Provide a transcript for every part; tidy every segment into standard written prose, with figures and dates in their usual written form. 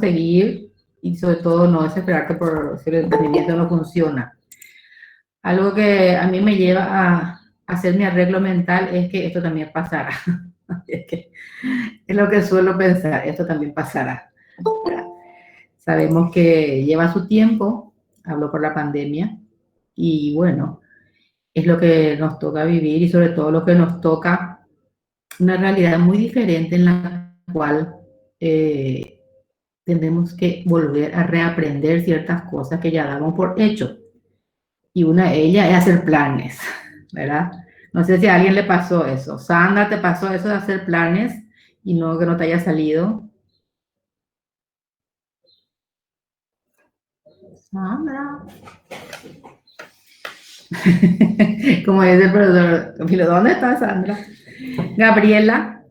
seguir y sobre todo no desesperarte por si el emprendimiento no funciona. Algo que a mí me lleva a hacer mi arreglo mental es que esto también pasará. Es lo que suelo pensar, esto también pasará. Sabemos que lleva su tiempo, hablo por la pandemia, y bueno, es lo que nos toca vivir y sobre todo lo que nos toca una realidad muy diferente en la cual tenemos que volver a reaprender ciertas cosas que ya damos por hecho. Y una de ellas es hacer planes, ¿verdad? No sé si a alguien le pasó eso. Sandra, ¿te pasó eso de hacer planes y no que no te haya salido? Sandra. Como dice el profesor, ¿dónde está Sandra? Gabriela,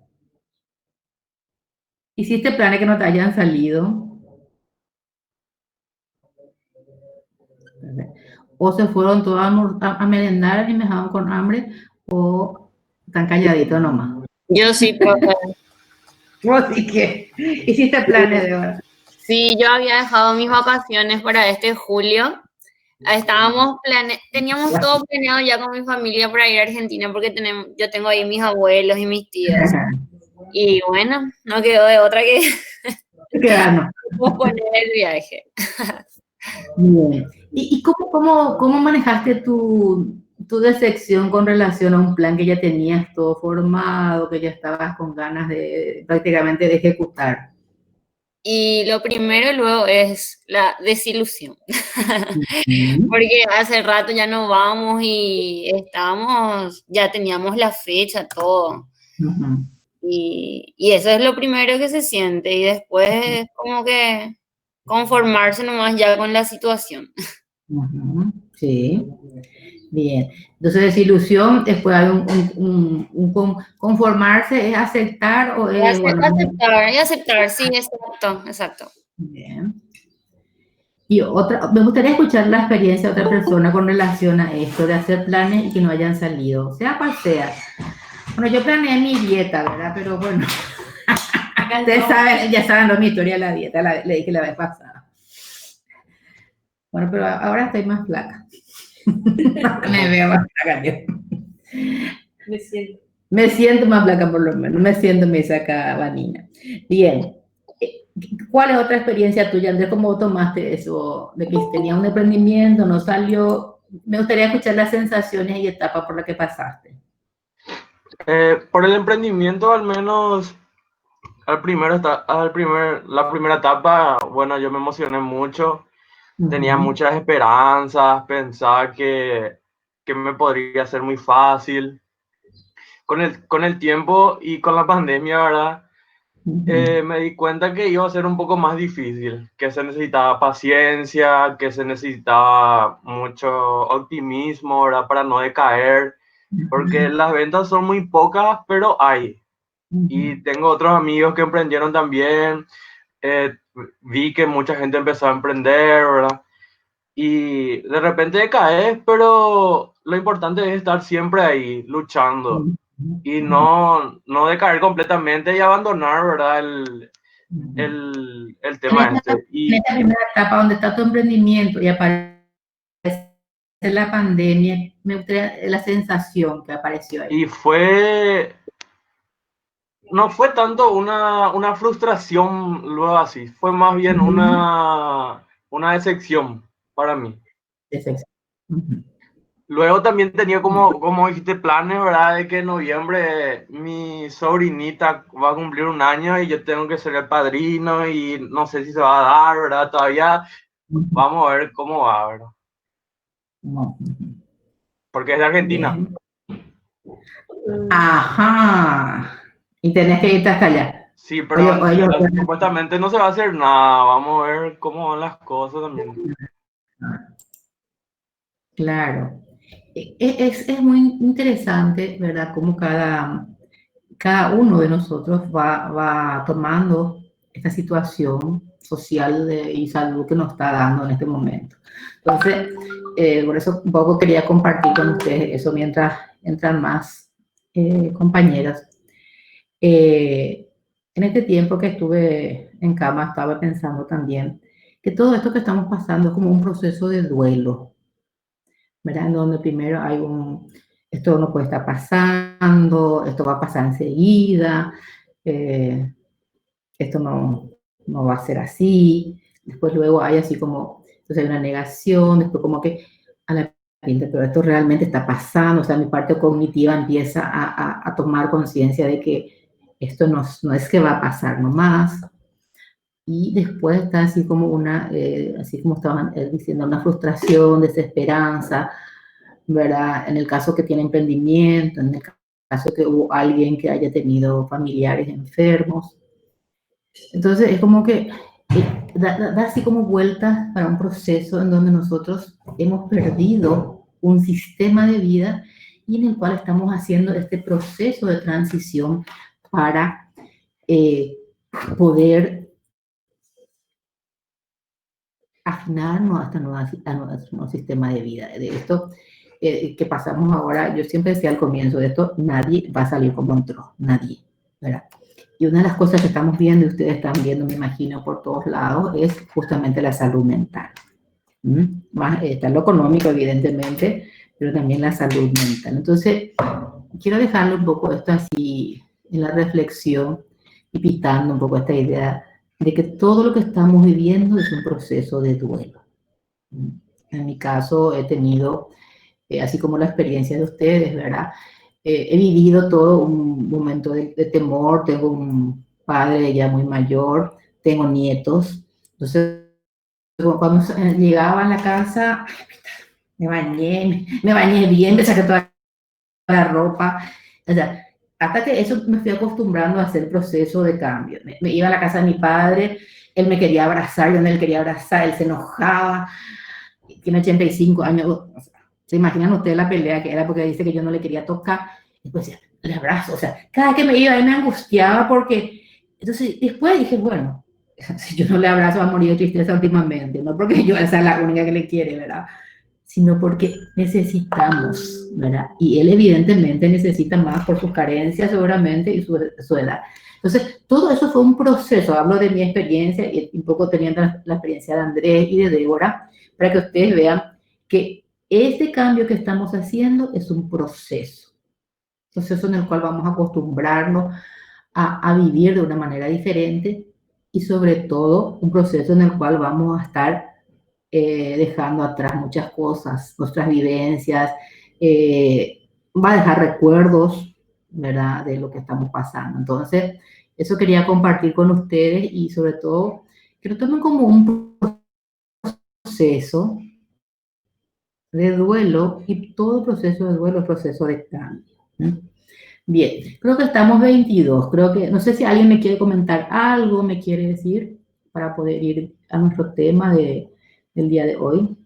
¿hiciste planes que no te hayan salido? O se fueron todos a merendar y me dejaron con hambre, o están calladitos nomás. Yo sí, profe. ¿Vos sí que hiciste planes de verdad? Sí, yo había dejado mis vacaciones para este julio. Teníamos todo planeado ya con mi familia para ir a Argentina porque yo tengo ahí mis abuelos y mis tíos. Y bueno, no quedó de otra que posponer el viaje. Bien. ¿Y cómo manejaste tu decepción con relación a un plan que ya tenías todo formado, que ya estabas con ganas de prácticamente de ejecutar? Y lo primero luego es la desilusión, porque hace rato ya no vamos y ya teníamos la fecha, todo. Y eso es lo primero que se siente y después es como que conformarse nomás ya con la situación. Sí, bien. Entonces, desilusión, después hay conformarse, ¿es aceptar o es, bueno? Aceptar, sí, exacto. Bien. Y me gustaría escuchar la experiencia de otra persona con relación a esto, de hacer planes y que no hayan salido, sea cual sea. Bueno, yo planeé mi dieta, ¿verdad? Pero bueno, ustedes saben, ya saben mi historia de la dieta, le dije la vez pasada. Bueno, pero ahora estoy más flaca. Me veo más flaca yo. Me siento más flaca por lo menos, me siento me saca vanina. Bien. ¿Cuál es otra experiencia tuya, Andrés? ¿Cómo tomaste eso de que tenías un emprendimiento, no salió? Me gustaría escuchar las sensaciones y etapas por las que pasaste. Por el emprendimiento, al menos la primera etapa, bueno, yo me emocioné mucho, tenía muchas esperanzas, pensaba que me podría ser muy fácil. Con el tiempo y con la pandemia, ¿verdad? Me di cuenta que iba a ser un poco más difícil, que se necesitaba paciencia, que se necesitaba mucho optimismo, ¿verdad? Para no decaer, porque las ventas son muy pocas, pero hay. Y tengo otros amigos que emprendieron también, vi que mucha gente empezó a emprender, ¿verdad? Y de repente decaes, pero lo importante es estar siempre ahí, luchando. Y no decaer completamente y abandonar, ¿verdad? El tema este. En esta primera etapa donde está tu emprendimiento y aparece la pandemia, me gustaría la sensación que apareció ahí. Y no fue tanto una frustración luego así, fue más bien una decepción para mí. Luego también tenía como dijiste planes, ¿verdad? De que en noviembre mi sobrinita va a cumplir 1 año y yo tengo que ser el padrino y no sé si se va a dar, ¿verdad? Todavía vamos a ver cómo va, ¿verdad? Porque es de Argentina. Bien. Ajá. Y tenés que irte hasta allá. Sí, pero supuestamente no se va a hacer nada. Vamos a ver cómo van las cosas también. Claro. Es muy interesante, ¿verdad? Cómo cada uno de nosotros va tomando esta situación social y salud que nos está dando en este momento. Entonces, por eso un poco quería compartir con ustedes eso mientras entran más compañeras. En este tiempo que estuve en cama estaba pensando también que todo esto que estamos pasando es como un proceso de duelo, ¿verdad? En donde primero hay esto no puede estar pasando, esto va a pasar enseguida, esto no va a ser así. Después luego hay así como, entonces hay una negación, después como que a la pinta, pero esto realmente está pasando, o sea, mi parte cognitiva empieza a tomar conciencia de que esto no es que va a pasar nomás. Y después está así como así como estaban diciendo, una frustración, desesperanza, ¿verdad? En el caso que tiene emprendimiento, en el caso que hubo alguien que haya tenido familiares enfermos. Entonces es como que da así como vueltas para un proceso en donde nosotros hemos perdido un sistema de vida y en el cual estamos haciendo este proceso de transición para poder afinarnos a este nuevo sistema de vida. De esto que pasamos ahora, yo siempre decía al comienzo de esto, nadie va a salir como entró, nadie, ¿verdad? Y una de las cosas que estamos viendo, y ustedes están viendo, me imagino, por todos lados, es justamente la salud mental. Más está lo económico, evidentemente, pero también la salud mental. Entonces, quiero dejarle un poco esto así en la reflexión y pitando un poco esta idea de que todo lo que estamos viviendo es un proceso de duelo. En mi caso, he tenido, así como la experiencia de ustedes, ¿verdad? He vivido todo un momento de temor, tengo un padre ya muy mayor, tengo nietos, entonces cuando llegaba a la casa, me bañé bien, me saqué toda la ropa, o sea, hasta que eso me fui acostumbrando a hacer el proceso de cambio. Me iba a la casa de mi padre, él me quería abrazar, yo no le quería abrazar, él se enojaba, tiene 85 años, o sea, se imaginan ustedes la pelea que era porque dice que yo no le quería tocar, y pues decía, le abrazo, o sea, cada que me iba él me angustiaba porque, entonces después dije, bueno, si yo no le abrazo va a morir de tristeza últimamente, no porque yo sea la única que le quiere, ¿verdad? Sino porque necesitamos, ¿verdad? Y él evidentemente necesita más por sus carencias seguramente y su edad. Entonces, todo eso fue un proceso, hablo de mi experiencia y un poco teniendo la experiencia de Andrés y de Débora, para que ustedes vean que este cambio que estamos haciendo es un proceso en el cual vamos a acostumbrarnos a vivir de una manera diferente y sobre todo un proceso en el cual vamos a estar dejando atrás muchas cosas, nuestras vivencias, va a dejar recuerdos, ¿verdad?, de lo que estamos pasando. Entonces, eso quería compartir con ustedes y sobre todo que lo tomen como un proceso de duelo y todo proceso de duelo es proceso de cambio. Bien, creo que estamos 22, creo que, no sé si alguien me quiere comentar algo, me quiere decir, para poder ir a nuestro tema del día de hoy.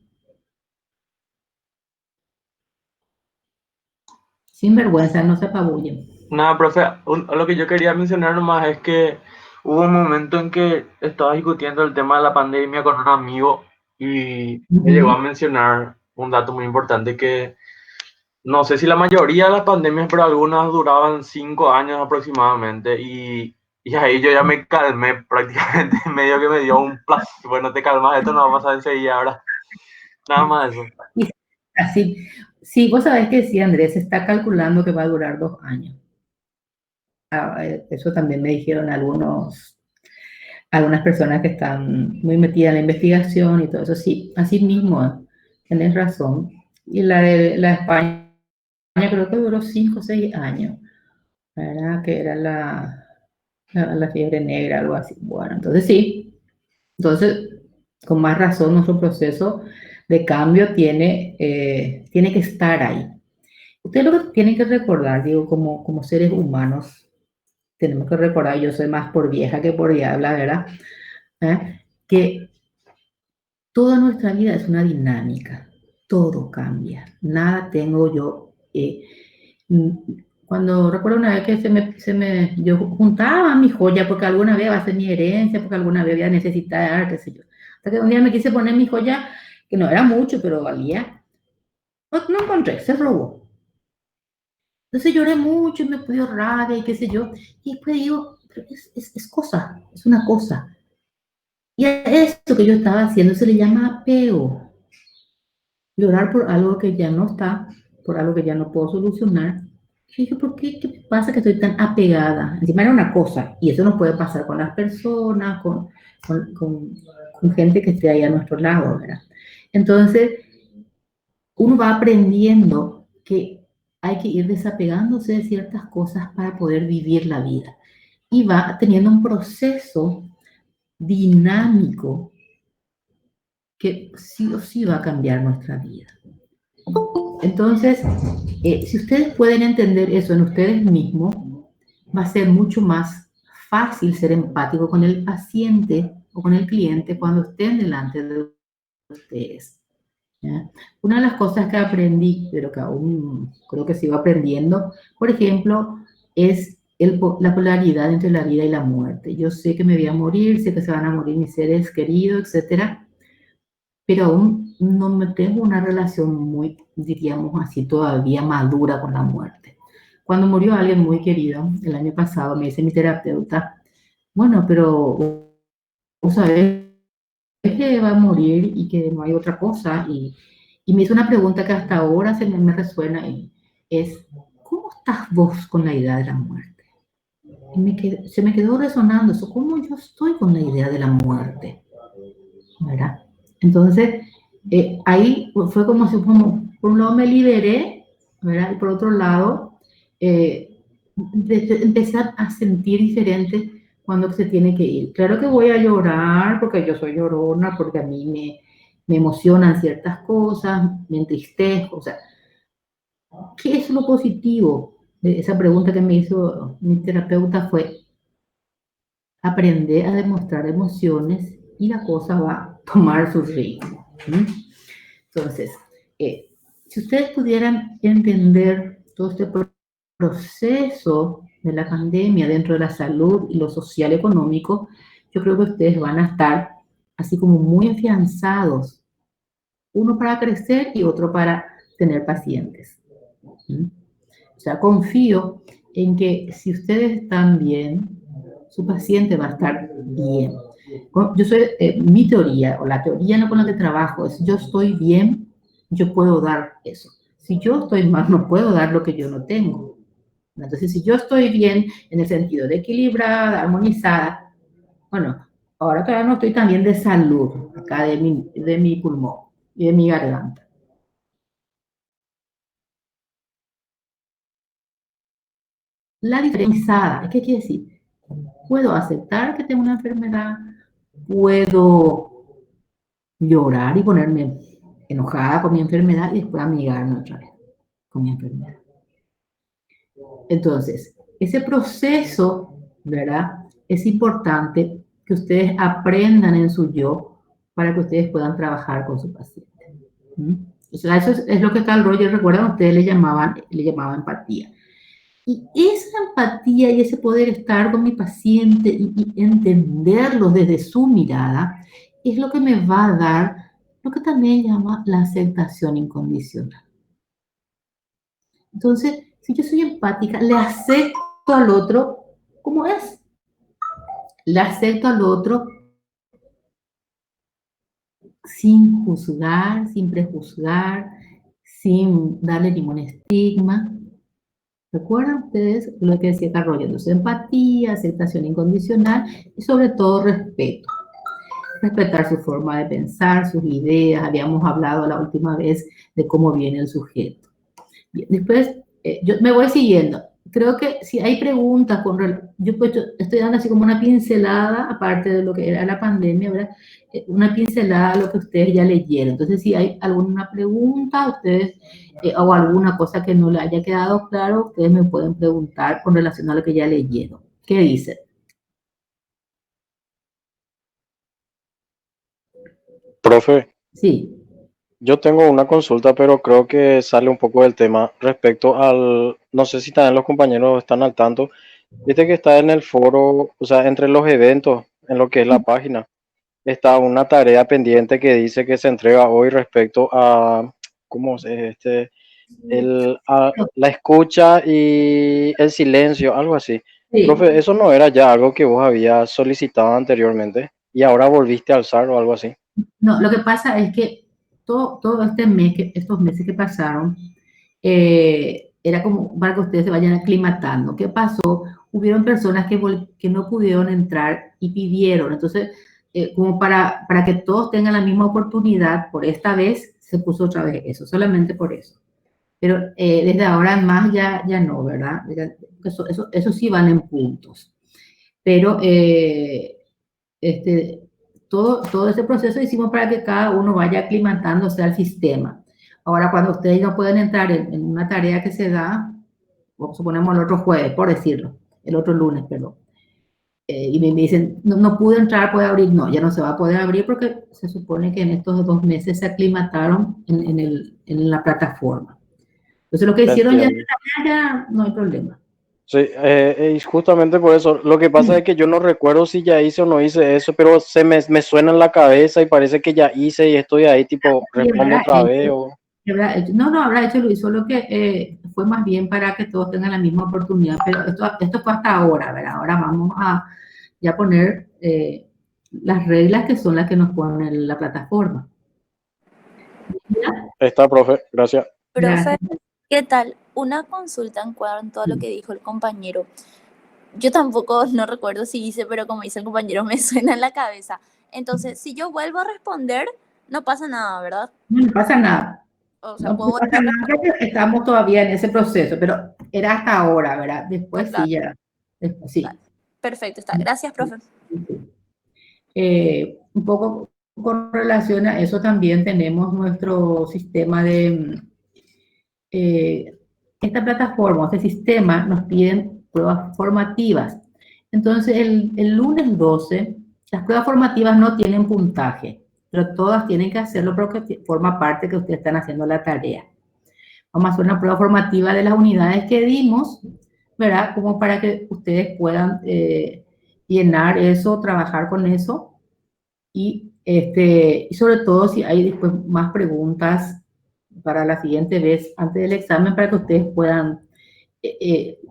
Sin vergüenza, no se apabullen. Nada, profe, lo que yo quería mencionar nomás es que hubo un momento en que estaba discutiendo el tema de la pandemia con un amigo y me llegó a mencionar un dato muy importante que no sé si la mayoría de las pandemias, pero algunas duraban 5 años aproximadamente y ahí yo ya me calmé prácticamente, medio que me dio un plazo. Bueno, te calmas, esto no va a pasar enseguida ahora. Nada más eso. Así, sí, vos sabés que sí, Andrés, se está calculando que va a durar 2 años. Eso también me dijeron algunas personas que están muy metidas en la investigación y todo eso. Sí, así mismo, tenés razón. Y la de la España creo que duró 5 o 6 años, ¿verdad? Que era la fiebre negra, algo así. Bueno, entonces sí. Entonces, con más razón, nuestro proceso de cambio tiene que estar ahí. Ustedes lo que tienen que recordar, digo, como seres humanos, tenemos que recordar, yo soy más por vieja que por diabla, ¿verdad? Que toda nuestra vida es una dinámica, todo cambia, nada tengo yo. Cuando recuerdo una vez que yo juntaba mi joya porque alguna vez va a ser mi herencia, porque alguna vez voy a necesitar, qué sé yo. Hasta que un día me quise poner mi joya, que no era mucho, pero valía. No encontré, se robó. Entonces lloré mucho y me dio rabia y qué sé yo. Y después digo, pero es cosa, es una cosa. Y a esto que yo estaba haciendo se le llama apego. Llorar por algo que ya no está, por algo que ya no puedo solucionar. Y dije, ¿por qué? ¿Qué pasa que estoy tan apegada? Encima era una cosa, y eso no puede pasar con las personas, con gente que esté ahí a nuestro lado, ¿verdad? Entonces, uno va aprendiendo que hay que ir desapegándose de ciertas cosas para poder vivir la vida. Y va teniendo un proceso dinámico que sí o sí va a cambiar nuestra vida. Entonces, si ustedes pueden entender eso en ustedes mismos, va a ser mucho más fácil ser empático con el paciente o con el cliente cuando estén delante de ustedes. ¿Ya? Una de las cosas que aprendí, pero que aún creo que sigo aprendiendo, por ejemplo, es la polaridad entre la vida y la muerte. Yo sé que me voy a morir, sé que se van a morir mis seres queridos, etcétera, pero aún no me tengo una relación muy, diríamos así, todavía madura con la muerte. Cuando murió alguien muy querido, el año pasado, me dice mi terapeuta, bueno, pero vos sabés que va a morir y que no hay otra cosa. Y me hizo una pregunta que hasta ahora me resuena y es, ¿cómo estás vos con la idea de la muerte? Y se me quedó resonando eso, ¿cómo yo estoy con la idea de la muerte? ¿Verdad? Entonces, ahí fue como si, como, por un lado me liberé, ¿verdad? Y por otro lado, empecé a sentir diferente cuando se tiene que ir. Claro que voy a llorar porque yo soy llorona, porque a mí me emocionan ciertas cosas, me entristezco, o sea, ¿qué es lo positivo? Esa pregunta que me hizo mi terapeuta fue aprender a demostrar emociones y la cosa va a tomar su ritmo. ¿Sí? Entonces, si ustedes pudieran entender todo este proceso de la pandemia dentro de la salud y lo social económico, yo creo que ustedes van a estar así como muy afianzados, uno para crecer y otro para tener pacientes. ¿Sí? O sea, confío en que si ustedes están bien, su paciente va a estar bien. Yo soy, mi teoría, o la teoría no con la que trabajo, es yo estoy bien, yo puedo dar eso. Si yo estoy mal, no puedo dar lo que yo no tengo. Entonces, si yo estoy bien en el sentido de equilibrada, armonizada, bueno, ahora todavía no estoy tan bien de salud, acá de mi pulmón y de mi garganta. La diferenciada, ¿qué quiere decir? Puedo aceptar que tengo una enfermedad, puedo llorar y ponerme enojada con mi enfermedad y después amigarme otra vez con mi enfermedad. Entonces, ese proceso, ¿verdad? Es importante que ustedes aprendan en su yo para que ustedes puedan trabajar con su paciente. ¿Mm? O sea, eso es lo que Carl Rogers, recuerdan, ustedes le llamaban empatía. Y esa empatía y ese poder estar con mi paciente y entenderlo desde su mirada es lo que me va a dar lo que también llama la aceptación incondicional. Entonces, si yo soy empática, le acepto al otro como es. Le acepto al otro sin juzgar, sin prejuzgar, sin darle ningún estigma. ¿Recuerdan ustedes lo que decía Carl Rogers? Entonces, empatía, aceptación incondicional y sobre todo respeto. Respetar su forma de pensar, sus ideas. Habíamos hablado la última vez de cómo viene el sujeto. Bien, después, yo me voy siguiendo. Creo que si hay preguntas, yo pues, estoy dando así como una pincelada, aparte de lo que era la pandemia, ¿verdad? Una pincelada a lo que ustedes ya leyeron. Entonces, si hay alguna pregunta, ustedes, o alguna cosa que no le haya quedado claro, ustedes me pueden preguntar con relación a lo que ya leyeron. ¿Qué dicen? Profe, Sí. yo tengo una consulta, pero creo que sale un poco del tema respecto al, no sé si también los compañeros están al tanto, viste que está en el foro, o sea, entre los eventos, en lo que es la página, está una tarea pendiente que dice que se entrega hoy respecto a, ¿cómo se la escucha y el silencio, algo así. Sí. Profe, ¿eso no era ya algo que vos habías solicitado anteriormente? y ahora volviste a alzar o algo así. No, lo que pasa es que todo este mes, estos meses que pasaron, era como para que ustedes se vayan aclimatando. ¿Qué pasó? Hubieron personas que no pudieron entrar y pidieron. Entonces, como para que todos tengan la misma oportunidad, por esta vez se puso otra vez eso, solamente por eso. Pero desde ahora en más ya no, ¿verdad? Eso sí van en puntos. Pero todo ese proceso hicimos para que cada uno vaya aclimatándose al sistema. Ahora, cuando ustedes no pueden entrar en una tarea que se da, suponemos el otro jueves, por decirlo, el otro lunes, perdón, y me dicen, no pude entrar, puede abrir, no, ya no se va a poder abrir porque se supone que en estos 2 meses se aclimataron en la plataforma. Entonces, lo que hicieron ya no hay problema. Sí, y justamente por eso, lo que pasa es que yo no recuerdo si ya hice o no hice eso, pero me suena en la cabeza y parece que ya hice y estoy ahí tipo, respondo otra vez o... No, habrá hecho Luis, solo que fue más bien para que todos tengan la misma oportunidad, pero esto fue hasta ahora, ¿verdad? Ahora vamos a ya poner las reglas que son las que nos ponen la plataforma. Está, profe, gracias. Profe, ¿qué tal? Una consulta en cuanto a lo que dijo el compañero. Yo tampoco no recuerdo si hice, pero como dice el compañero, me suena en la cabeza. Entonces, si yo vuelvo a responder, no pasa nada, ¿verdad? No pasa nada. O sea, No pasa nada porque estamos todavía en ese proceso, pero era hasta ahora, ¿verdad? Después claro. sí, ya. Después, sí. Vale. Perfecto, está. Gracias, profe. Un poco con relación a eso también tenemos nuestro sistema de... esta plataforma, este sistema, nos piden pruebas formativas. Entonces, el lunes 12, las pruebas formativas no tienen puntaje, pero todas tienen que hacerlo porque forma parte que ustedes están haciendo la tarea. Vamos a hacer una prueba formativa de las unidades que dimos, ¿verdad? Como para que ustedes puedan llenar eso, trabajar con eso. Y sobre todo si hay después más preguntas para la siguiente vez antes del examen para que ustedes puedan...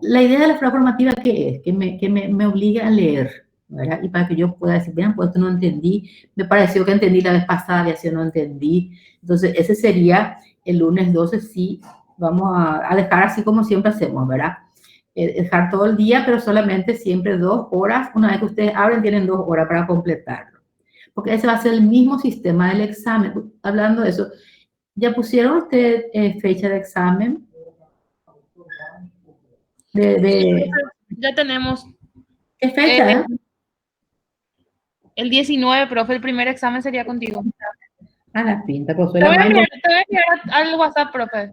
la idea de la prueba formativa, ¿qué es? Que me obligue a leer, ¿verdad? Y para que yo pueda decir, vean, pues esto no entendí, me pareció que entendí la vez pasada y así no entendí. Entonces, ese sería el lunes 12, sí, vamos a dejar así como siempre hacemos, ¿verdad? Dejar todo el día, pero solamente siempre 2 horas. Una vez que ustedes abren, tienen 2 horas para completarlo. Porque ese va a ser el mismo sistema del examen. Hablando de eso, ¿ya pusieron ustedes fecha de examen? Ya tenemos. ¿Qué fecha? El 19, profe, el primer examen sería contigo. A la pinta, pues te voy a enviar al WhatsApp, profe.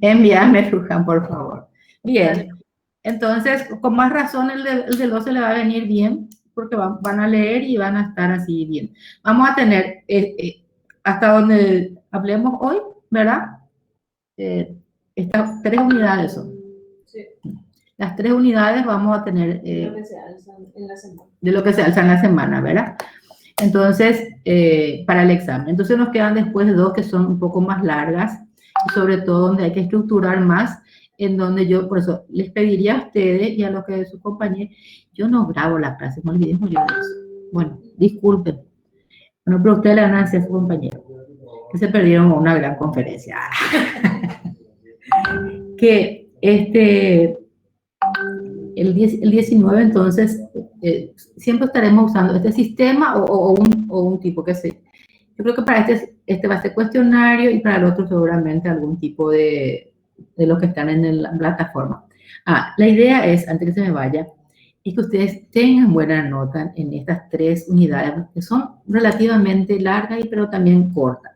Envíame, Luján, por favor. Bien. Entonces, con más razón el del 12 le va a venir bien, porque van a leer y van a estar así bien. Vamos a tener, hasta donde hablemos hoy, ¿verdad? Estas 3 unidades son. Sí. Las 3 unidades vamos a tener de lo que se alza en la semana, ¿verdad? Entonces, para el examen. Entonces nos quedan después 2 que son un poco más largas, y sobre todo donde hay que estructurar más, en donde yo, por eso, les pediría a ustedes y a los que sus compañeros, yo no grabo la clase, no olvidemos yo de eso. Bueno, disculpen. Bueno, pero ustedes le van a decir a su compañero que se perdieron una gran conferencia. Que el 19, entonces, siempre estaremos usando este sistema o un tipo que sé. Yo creo que para este va a ser cuestionario y para el otro seguramente algún tipo de los que están en la plataforma. La idea es, antes que se me vaya, es que ustedes tengan buena nota en estas 3 unidades, que son relativamente largas, pero también cortas.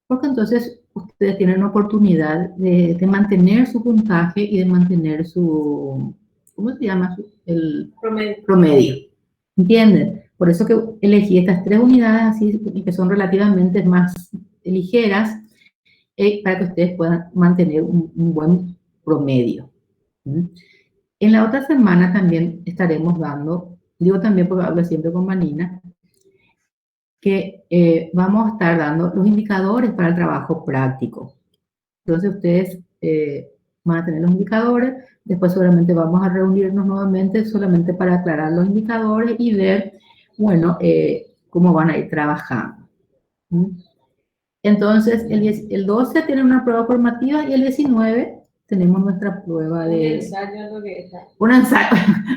Porque entonces ustedes tienen una oportunidad de mantener su puntaje y de mantener su, ¿cómo se llama? El promedio. ¿Entienden? Por eso que elegí estas 3 unidades así, que son relativamente más ligeras, para que ustedes puedan mantener un buen promedio. En la otra semana también estaremos dando, digo también porque hablo siempre con Manina, que vamos a estar dando los indicadores para el trabajo práctico. Entonces ustedes van a tener los indicadores, después seguramente vamos a reunirnos nuevamente solamente para aclarar los indicadores y ver bueno, cómo van a ir trabajando. Entonces, el 12 tiene una prueba formativa y el 19 tenemos nuestra prueba de... Un ensayo, lo que está.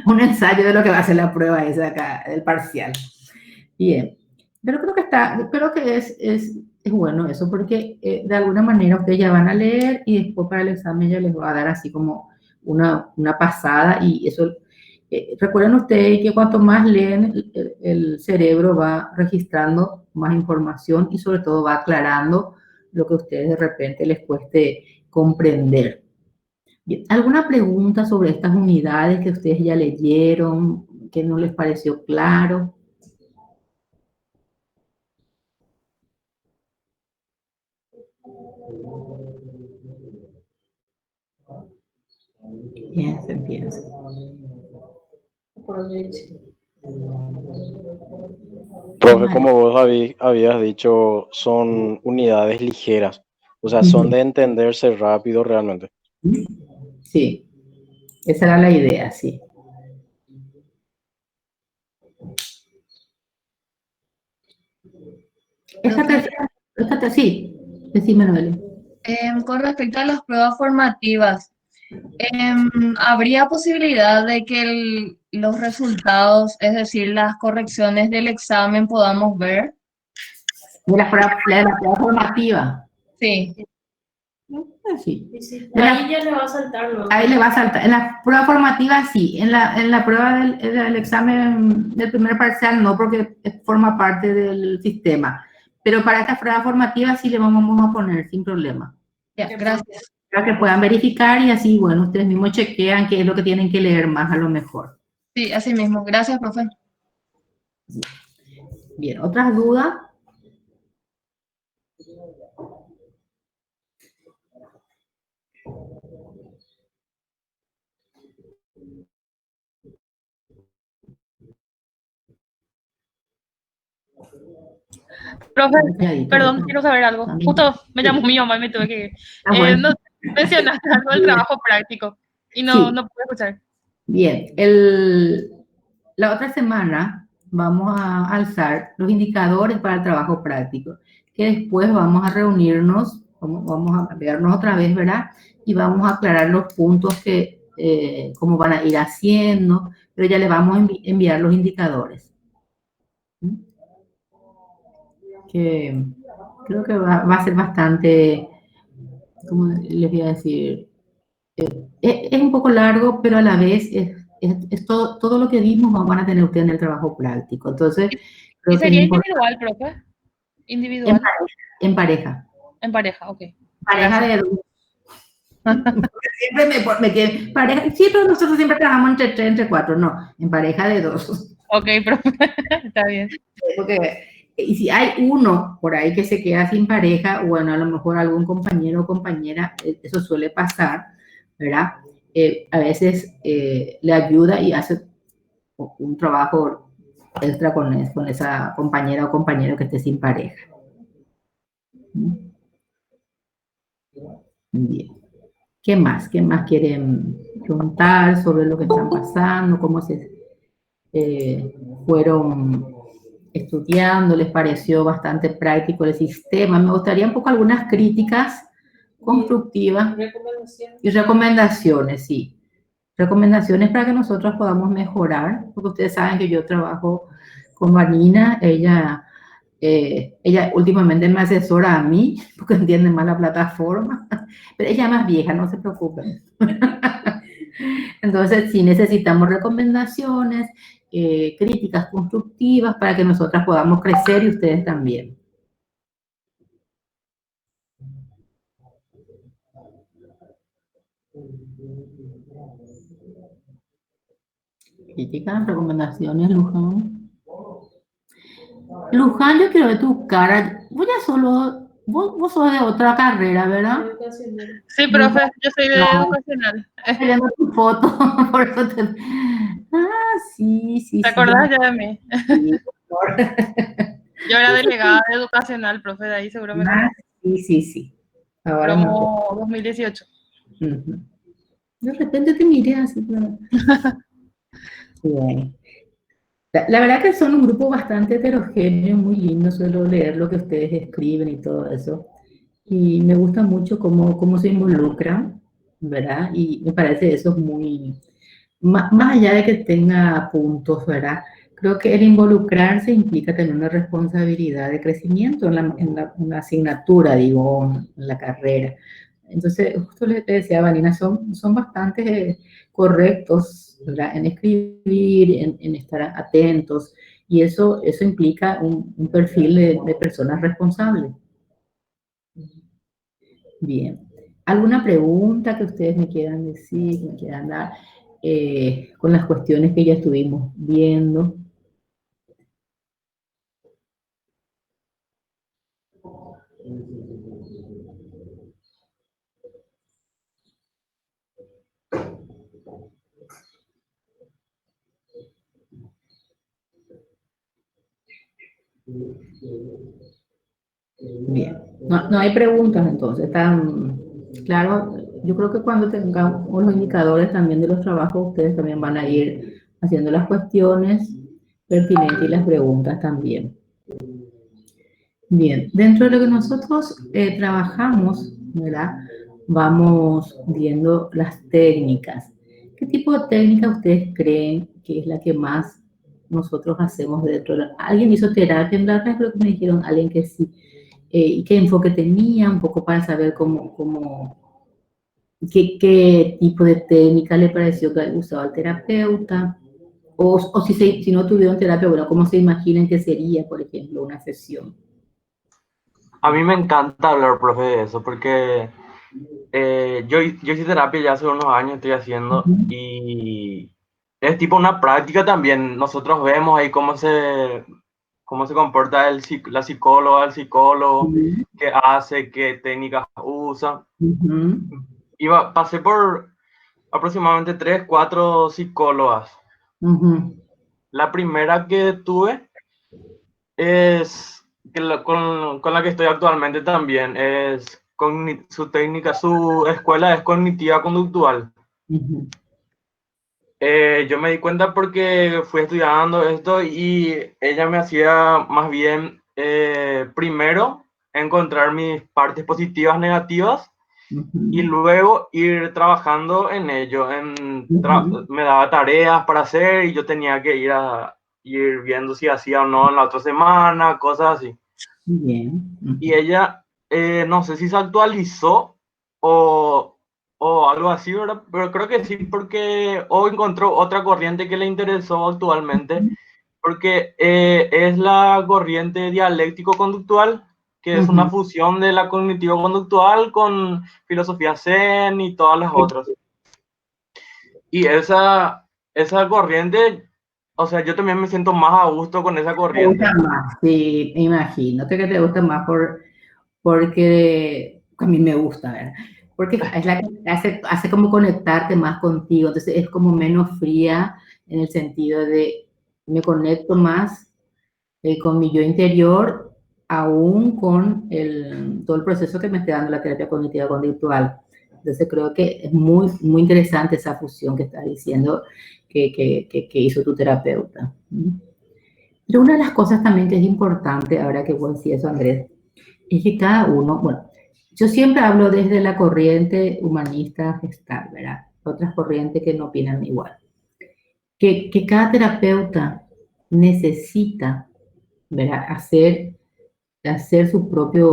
Un ensayo de lo que va a ser la prueba esa acá, el parcial. Bien, pero creo que es bueno eso, porque de alguna manera ustedes ya van a leer y después para el examen ya les va a dar así como una pasada y eso... recuerden ustedes que cuanto más leen, el cerebro va registrando más información y sobre todo va aclarando lo que a ustedes de repente les cueste comprender. Bien, ¿alguna pregunta sobre estas unidades que ustedes ya leyeron, que no les pareció claro? Bien, se empieza. Profe, como vos habías dicho, son unidades ligeras, o sea, son de entenderse rápido realmente. Sí, esa era la idea, sí. Sí, decime, Noelia. Con respecto a las pruebas formativas, ¿habría posibilidad de que los resultados, es decir, las correcciones del examen podamos ver? De la prueba formativa. Sí. Sí. Ahí ya le va a saltar, ¿no? Ahí le va a saltar. En la prueba formativa sí, en la prueba del examen del primer parcial no, porque forma parte del sistema. Pero para esta prueba formativa sí le vamos a poner sin problema. Ya, gracias. Para que puedan verificar y así, bueno, ustedes mismos chequean qué es lo que tienen que leer más a lo mejor. Sí, así mismo. Gracias, profe. Bien, ¿otras dudas? Profe, perdón, quiero saber algo. Justo me llamó mi mamá y me tuve que ir. No, mencionaste algo del trabajo práctico y no pude escuchar. Bien, la otra semana vamos a alzar los indicadores para el trabajo práctico, que después vamos a reunirnos, vamos a vernos otra vez, ¿verdad? Y vamos a aclarar los puntos que, cómo van a ir haciendo, pero ya le vamos a enviar los indicadores. Que creo que va a ser bastante, ¿cómo les voy a decir? Es un poco largo, pero a la vez es todo lo que vimos van a tener ustedes en el trabajo práctico. Entonces, creo ¿Y sería individual, profe? ¿Individual? En pareja. En pareja, ok. Pareja de dos. Siempre me quedé, pareja, sí, pero nosotros siempre trabajamos entre cuatro, no, en pareja de dos. Ok, profe, está bien. Porque, y si hay uno por ahí que se queda sin pareja, bueno, a lo mejor algún compañero o compañera, eso suele pasar, ¿verdad? A veces le ayuda y hace un trabajo extra con esa compañera o compañero que esté sin pareja. Bien. ¿Qué más? ¿Qué más quieren preguntar sobre lo que están pasando? ¿Cómo se fueron estudiando? ¿Les pareció bastante práctico el sistema? Me gustaría un poco algunas críticas constructivas y recomendaciones, sí. Recomendaciones para que nosotros podamos mejorar, porque ustedes saben que yo trabajo con Vanina, ella últimamente me asesora a mí, porque entiende más la plataforma, pero ella es más vieja, no se preocupen. Entonces, sí necesitamos recomendaciones, críticas constructivas para que nosotras podamos crecer y ustedes también. Críticas, recomendaciones, Luján. Luján, yo quiero ver tu cara. Vos ya solo, vos sos de otra carrera, ¿verdad? Sí, profe, yo soy de educacional. Tenemos tu foto, por eso te... Ah, sí. ¿Te acordás ya de mí? Sí, Yo era delegada de educacional, profe, de ahí seguro me conoces. Sí. Ahora Promo 2018. De repente te miré así. Bien. La verdad que son un grupo bastante heterogéneo, muy lindo, suelo leer lo que ustedes escriben y todo eso. Y me gusta mucho cómo se involucran, ¿verdad? Y me parece eso muy, más allá de que tenga puntos, ¿verdad? Creo que el involucrarse implica tener una responsabilidad de crecimiento en la asignatura, digo, en la carrera. Entonces, justo le decía a Vanina, son bastante correctos, ¿verdad? En escribir, en estar atentos, y eso implica un perfil de personas responsables. Bien. ¿Alguna pregunta que ustedes me quieran decir, que me quieran dar con las cuestiones que ya estuvimos viendo? Bien. No hay preguntas entonces. Están claro. Yo creo que cuando tengamos los indicadores también de los trabajos, ustedes también van a ir haciendo las cuestiones pertinentes y las preguntas también. Bien, dentro de lo que nosotros trabajamos, ¿verdad? Vamos viendo las técnicas. ¿Qué tipo de técnica ustedes creen que es la que más nosotros hacemos dentro de alguien hizo terapia en la red? Creo que me dijeron alguien que sí. ¿Y qué enfoque tenía? Un poco para saber qué tipo de técnica le pareció que usaba el terapeuta. O si no tuvieron terapia, bueno, ¿cómo se imaginan que sería, por ejemplo, una sesión? A mí me encanta hablar, profe, de eso, porque yo hice terapia ya hace unos años, estoy haciendo, y es tipo una práctica también. Nosotros vemos ahí cómo se comporta la psicóloga, el psicólogo, qué hace, qué técnicas usa. Pasé por aproximadamente 3, 4 psicólogas. La primera que tuve es con la que estoy actualmente también, su técnica, su escuela es cognitiva conductual. Yo me di cuenta porque fui estudiando esto y ella me hacía más bien primero encontrar mis partes positivas, negativas, y luego ir trabajando en ello. Me daba tareas para hacer y yo tenía que ir viendo si hacía o no en la otra semana, cosas así. Bien. Y ella, no sé si se actualizó o algo así, ¿verdad? Pero creo que sí, porque encontró otra corriente que le interesó actualmente, porque es la corriente dialéctico-conductual, que es una fusión de la cognitivo-conductual con filosofía Zen y todas las otras. Y esa corriente, o sea, yo también me siento más a gusto con esa corriente. Te gusta más, sí, me imagino que te gusta más porque a mí me gusta, ¿verdad? Porque es la que hace como conectarte más contigo, entonces es como menos fría en el sentido de me conecto más con mi yo interior, aún con todo el proceso que me está dando la terapia cognitiva conductual. Entonces creo que es muy, muy interesante esa fusión que estás diciendo que hizo tu terapeuta. Pero una de las cosas también que es importante, ahora que vos decís eso, Andrés, es que cada uno, bueno, yo siempre hablo desde la corriente humanista gestal, ¿verdad? Otras corrientes que no opinan igual. Que cada terapeuta necesita, ¿verdad? Hacer su propia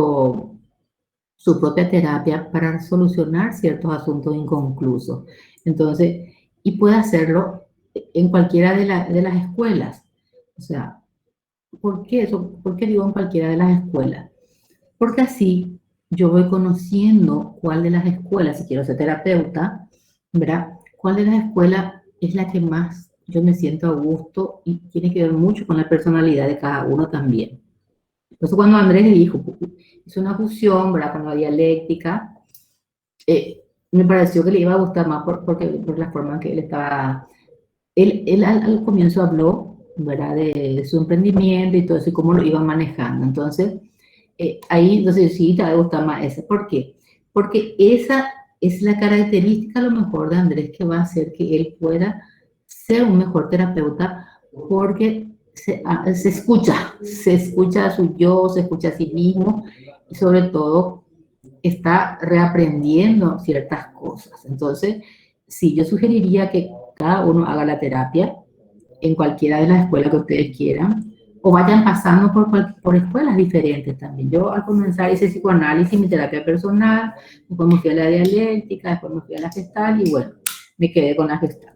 terapia para solucionar ciertos asuntos inconclusos. Entonces, y puede hacerlo en cualquiera de las escuelas. O sea, ¿por qué eso? ¿Por qué digo en cualquiera de las escuelas? Porque así yo voy conociendo cuál de las escuelas, si quiero ser terapeuta, ¿verdad? ¿Cuál de las escuelas es la que más yo me siento a gusto y tiene que ver mucho con la personalidad de cada uno también? Entonces, cuando Andrés dijo, hizo una fusión, ¿verdad? Con la dialéctica, me pareció que le iba a gustar más por la forma en que él estaba. Él al comienzo habló, ¿verdad? De su emprendimiento y todo eso y cómo lo iba manejando. Entonces, ahí, entonces sí, te va a gustar más ese. ¿Por qué? Porque esa es la característica a lo mejor de Andrés que va a hacer que él pueda ser un mejor terapeuta, porque se escucha a su yo, se escucha a sí mismo y sobre todo está reaprendiendo ciertas cosas. Entonces, sí, yo sugeriría que cada uno haga la terapia en cualquiera de las escuelas que ustedes quieran, o vayan pasando por escuelas diferentes también. Yo al comenzar hice psicoanálisis, mi terapia personal, después me fui a la dialéctica, después me fui a la gestal y bueno, me quedé con la gestal.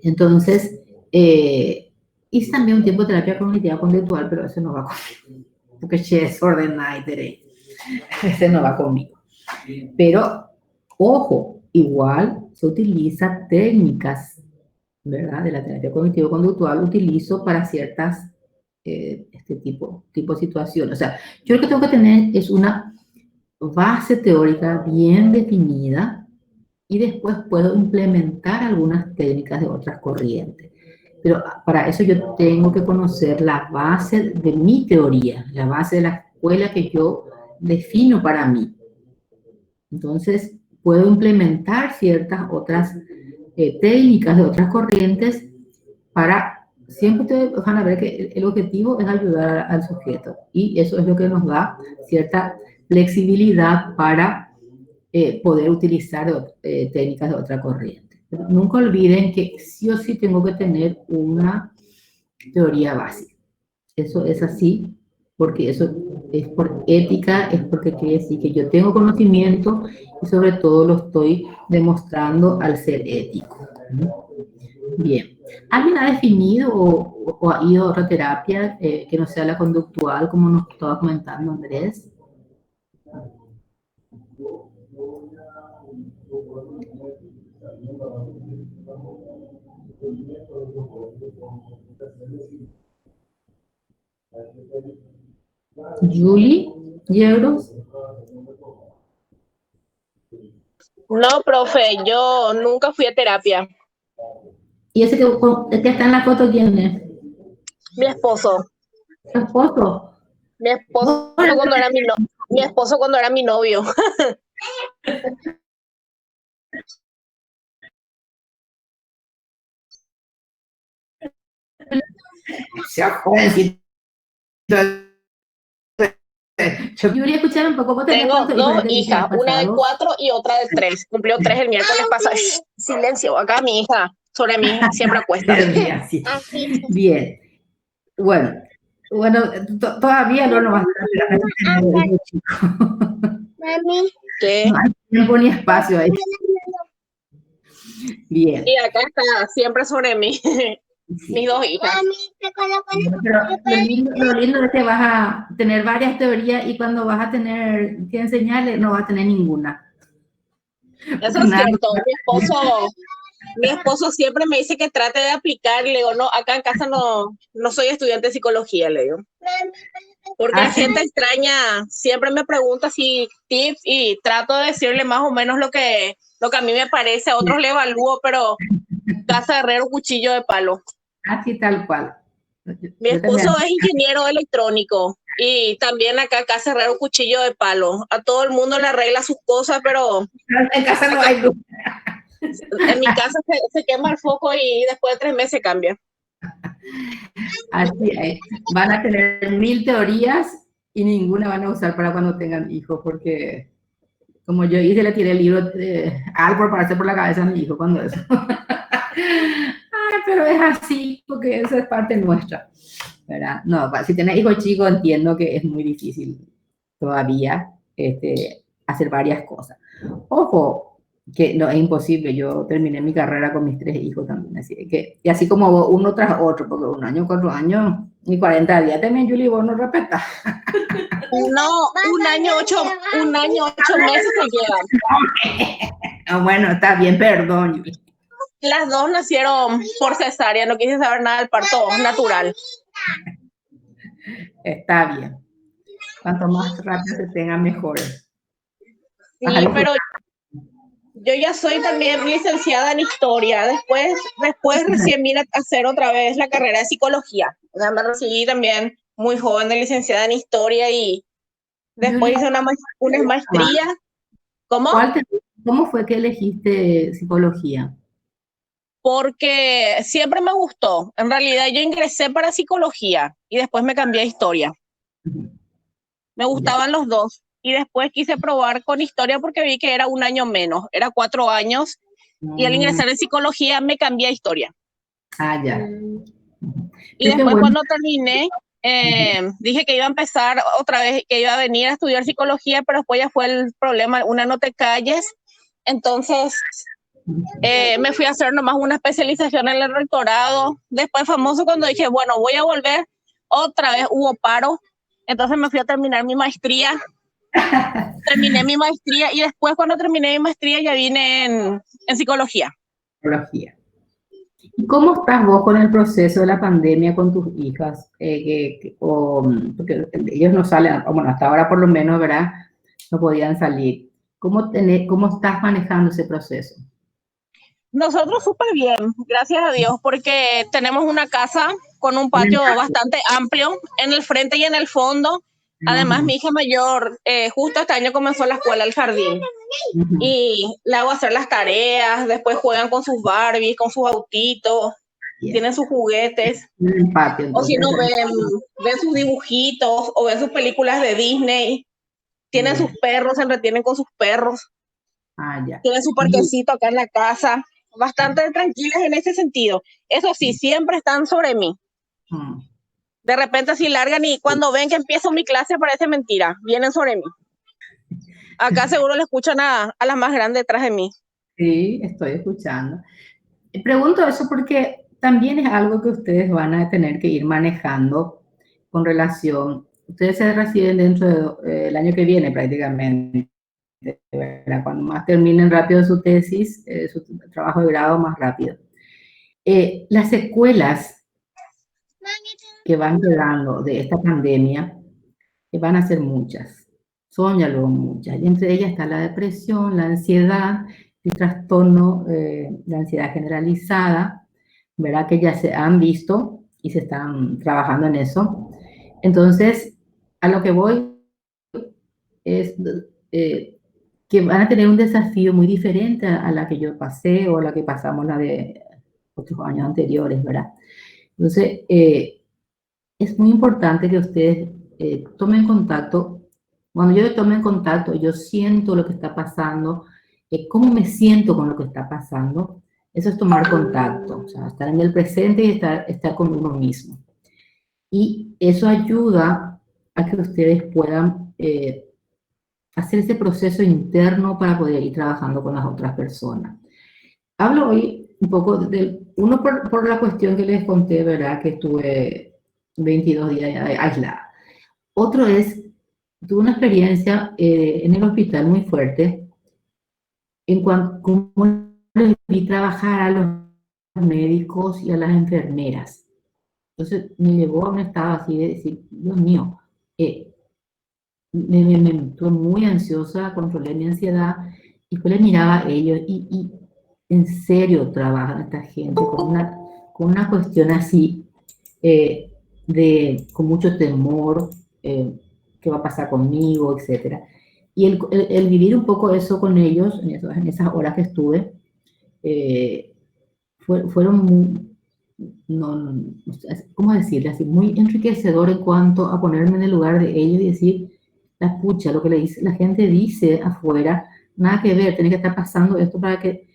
Entonces, hice también un tiempo de terapia cognitiva conductual, pero eso no va conmigo, porque es desordenada y Tere. Ese no va conmigo. Pero, ojo, igual se utiliza técnicas, ¿verdad? De la terapia cognitivo-conductual, utilizo para ciertas, este tipo de situaciones. O sea, yo lo que tengo que tener es una base teórica bien definida y después puedo implementar algunas técnicas de otras corrientes. Pero para eso yo tengo que conocer la base de mi teoría, la base de la escuela que yo defino para mí. Entonces, puedo implementar ciertas otras técnicas de otras corrientes para, siempre ustedes van a ver que el objetivo es ayudar al sujeto y eso es lo que nos da cierta flexibilidad para poder utilizar técnicas de otra corriente. Pero nunca olviden que sí o sí tengo que tener una teoría básica. Eso es así, porque eso es por ética, es porque quiere decir que yo tengo conocimiento y sobre todo lo estoy demostrando al ser ético. Bien. ¿Alguien ha definido o ha ido a otra terapia que no sea la conductual, como nos estaba comentando Andrés? Julie, ¿Yegros? No, profe, yo nunca fui a terapia. ¿Y ese que está en la foto quién es? Mi esposo. ¿Tu esposo? Mi esposo cuando era mi esposo cuando era mi novio. Sea jovencito. Yo quería escuchar un poco. Tengo dos hijas, una de 4 y otra de 3. Cumplió 3 el miércoles pasado. Silencio, acá mi hija sobre mí siempre acuesta. Bien. Bueno, todavía no nos va a tener chico. Mami, ¿qué? No hay tiempo ni espacio ahí. Bien. Y acá está, siempre sobre mí. Sí. Mis dos hijas. Pero lo lindo es que vas a tener varias teorías y cuando vas a tener que enseñarle, no vas a tener ninguna. Eso es cierto. Mi esposo siempre me dice que trate de aplicar. Le digo, no, acá en casa no soy estudiante de psicología, le digo. Porque la gente extraña siempre me pregunta si tips y trato de decirle más o menos lo que a mí me parece. A otros le evalúo, pero casa herrero, cuchillo de palo. Así tal cual. Mi esposo es ingeniero electrónico y también acá casa herrero, cuchillo de palo. A todo el mundo le arregla sus cosas, pero en casa no hay luz. En mi casa se quema el foco y después de 3 meses cambia. Así es. Van a tener 1000 teorías y ninguna van a usar para cuando tengan hijos, porque como yo hice, le tiré el libro de algo para hacer por la cabeza a mi hijo cuando eso. Pero es así, porque eso es parte nuestra, ¿verdad? No, si tenés hijos chicos, entiendo que es muy difícil todavía hacer varias cosas. Ojo, que no es imposible, yo terminé mi carrera con mis 3 hijos también, así que, y así como uno tras otro, porque 1 año, 4 años, y 40 días también, Julie, vos no respetas. No, 1 año, 8 meses se llevan. Bueno, está bien, perdón, Julie. Las dos nacieron por cesárea, no quise saber nada del parto natural. Está bien. Cuanto más rápido se tenga, mejor. Sí, pero yo ya soy también licenciada en historia. Después recién vine a hacer otra vez la carrera de psicología. O sea, me recibí también muy joven de licenciada en historia y después hice una maestría. ¿Cómo? ¿Cómo fue que elegiste psicología? porque siempre me gustó. En realidad yo ingresé para psicología y después me cambié a historia. Me gustaban los dos. Y después quise probar con historia porque vi que era un año menos, era 4 años. Y al ingresar en psicología me cambié a historia. Ah, ya. Y después cuando terminé, dije que iba a empezar otra vez, que iba a venir a estudiar psicología, pero después ya fue el problema, una no te calles. Entonces me fui a hacer nomás una especialización en el rectorado. Después famoso cuando dije, bueno, voy a volver, otra vez hubo paro. Entonces me fui a terminar mi maestría. Terminé mi maestría y después cuando terminé mi maestría ya vine en psicología. ¿Y cómo estás vos con el proceso de la pandemia con tus hijas? Porque ellos no salen, bueno, hasta ahora por lo menos, ¿verdad? No podían salir. ¿Cómo estás manejando ese proceso? Nosotros súper bien, gracias a Dios, porque tenemos una casa con un patio bastante amplio en el frente y en el fondo. Además, mi hija mayor justo este año comenzó la escuela, el jardín, y le hago hacer las tareas, después juegan con sus Barbies, con sus autitos, tienen sus juguetes, o si no ven sus dibujitos o ven sus películas de Disney, tienen sus perros, se entretienen con sus perros, tienen su parquecito acá en la casa, bastante tranquilas en ese sentido. Eso sí, siempre están sobre mí. De repente así largan y cuando ven que empiezo mi clase parece mentira, vienen sobre mí. Acá seguro le escuchan a las más grandes detrás de mí. Sí, estoy escuchando. Pregunto eso porque también es algo que ustedes van a tener que ir manejando con relación. Ustedes se reciben dentro del año que viene prácticamente, ¿verdad? Cuando más terminen rápido su tesis, su trabajo de grado más rápido. Las secuelas que van quedando de esta pandemia, que van a ser muchas, son ya luego muchas, y entre ellas está la depresión, la ansiedad, el trastorno de ansiedad generalizada, ¿verdad? Que ya se han visto y se están trabajando en eso. Entonces, a lo que voy es que van a tener un desafío muy diferente a la que yo pasé o la que pasamos la de otros años anteriores, ¿verdad? Entonces, es muy importante que ustedes tomen contacto. Cuando yo tomen contacto, yo siento lo que está pasando, cómo me siento con lo que está pasando. Eso es tomar contacto, o sea, estar en el presente y estar con uno mismo. Y eso ayuda a que ustedes puedan hacer ese proceso interno para poder ir trabajando con las otras personas. Hablo hoy un poco uno por la cuestión que les conté, ¿verdad? Que estuve 22 días aislada. Otro es, tuve una experiencia en el hospital muy fuerte en cuanto a cómo les vi trabajar a los médicos y a las enfermeras. Entonces me llevó a un estado así de decir, Dios mío, me estuve muy ansiosa, controlé mi ansiedad y después les miraba a ellos y en serio trabajan esta gente con una cuestión así con mucho temor, qué va a pasar conmigo, etc. Y el vivir un poco eso con ellos, en esas horas que estuve, fueron muy, ¿cómo decirle así? Muy enriquecedor en cuanto a ponerme en el lugar de ellos y decir, la pucha, lo que la gente dice afuera, nada que ver, tiene que estar pasando esto para que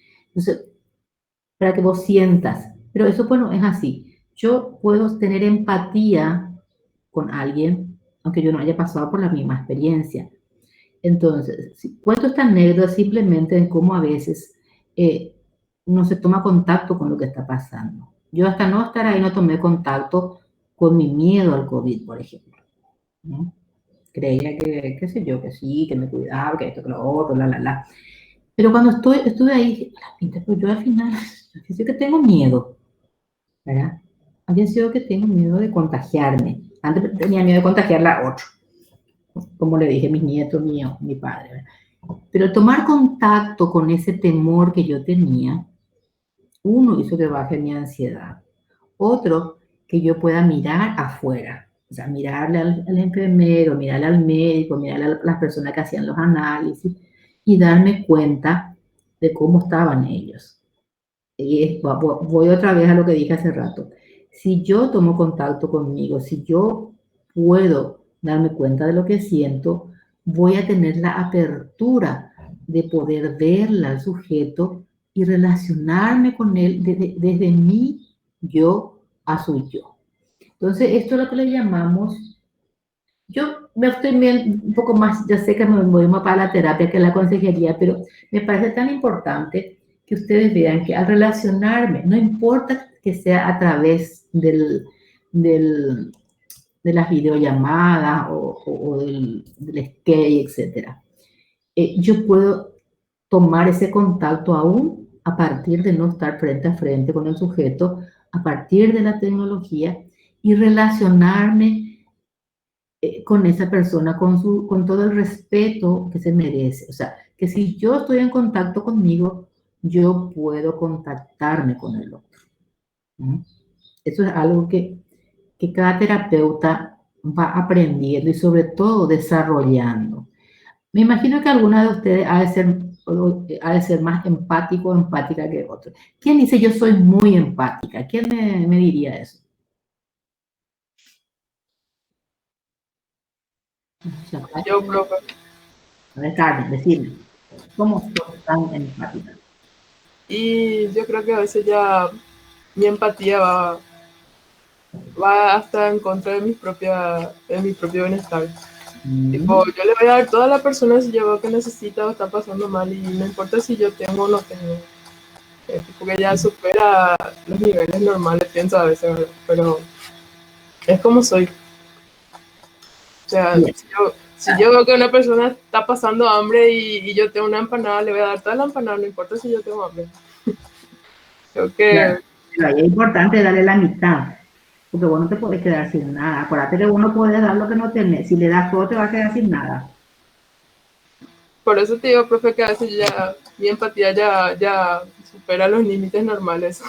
vos sientas. Pero eso, bueno, es así. Yo puedo tener empatía con alguien, aunque yo no haya pasado por la misma experiencia. Entonces, cuento esta anécdota simplemente en cómo a veces no se toma contacto con lo que está pasando. Yo hasta no estar ahí no tomé contacto con mi miedo al COVID, por ejemplo. ¿No? Creía que, qué sé yo, que sí, que me cuidaba, que esto, que lo otro, la. Pero cuando estuve ahí, pues yo al final, había sido que tengo miedo, ¿verdad? Había sido que tengo miedo de contagiarme. Antes tenía miedo de contagiarla a otro, como le dije, mis nietos, mi padre, ¿verdad? Pero tomar contacto con ese temor que yo tenía, uno hizo que baje mi ansiedad. Otro, que yo pueda mirar afuera. O sea, mirarle al enfermero, mirarle al médico, mirarle a las personas que hacían los análisis y darme cuenta de cómo estaban ellos. voy otra vez a lo que dije hace rato. Si yo tomo contacto conmigo, si yo puedo darme cuenta de lo que siento, voy a tener la apertura de poder verla al sujeto y relacionarme con él desde mi yo a su yo. Entonces, esto es lo que le llamamos, yo me estoy viendo un poco más, ya sé que me voy más para la terapia que la consejería, pero me parece tan importante que ustedes vean que al relacionarme, no importa que sea a través de las videollamadas o del skate, etcétera, yo puedo tomar ese contacto aún a partir de no estar frente a frente con el sujeto, a partir de la tecnología y relacionarme con esa persona, con todo el respeto que se merece. O sea, que si yo estoy en contacto conmigo, yo puedo contactarme con el otro. ¿Mm? Eso es algo que cada terapeuta va aprendiendo y sobre todo desarrollando. Me imagino que alguna de ustedes ha de ser más empático o empática que otro. ¿Quién dice yo soy muy empática? ¿Quién me diría eso? Yo, profe. A ver, Carmen, decime, ¿cómo sos tan empática? Y yo creo que a veces ya mi empatía va hasta en contra de mi propio bienestar. Tipo, yo le voy a dar toda la persona si yo veo que necesita o está pasando mal y no importa si yo tengo o no tengo. Tipo que ya supera los niveles normales, pienso a veces, ¿verdad? Pero es como soy. O sea, si yo veo que una persona está pasando hambre y yo tengo una empanada, le voy a dar toda la empanada, no importa si yo tengo hambre. Creo que... Claro, es importante darle la mitad, porque vos no te puedes quedar sin nada. Acuérdate que vos no puedes dar lo que no tenés. Si le das todo, te vas a quedar sin nada. Por eso te digo, profe, que a veces ya mi empatía ya supera los límites normales.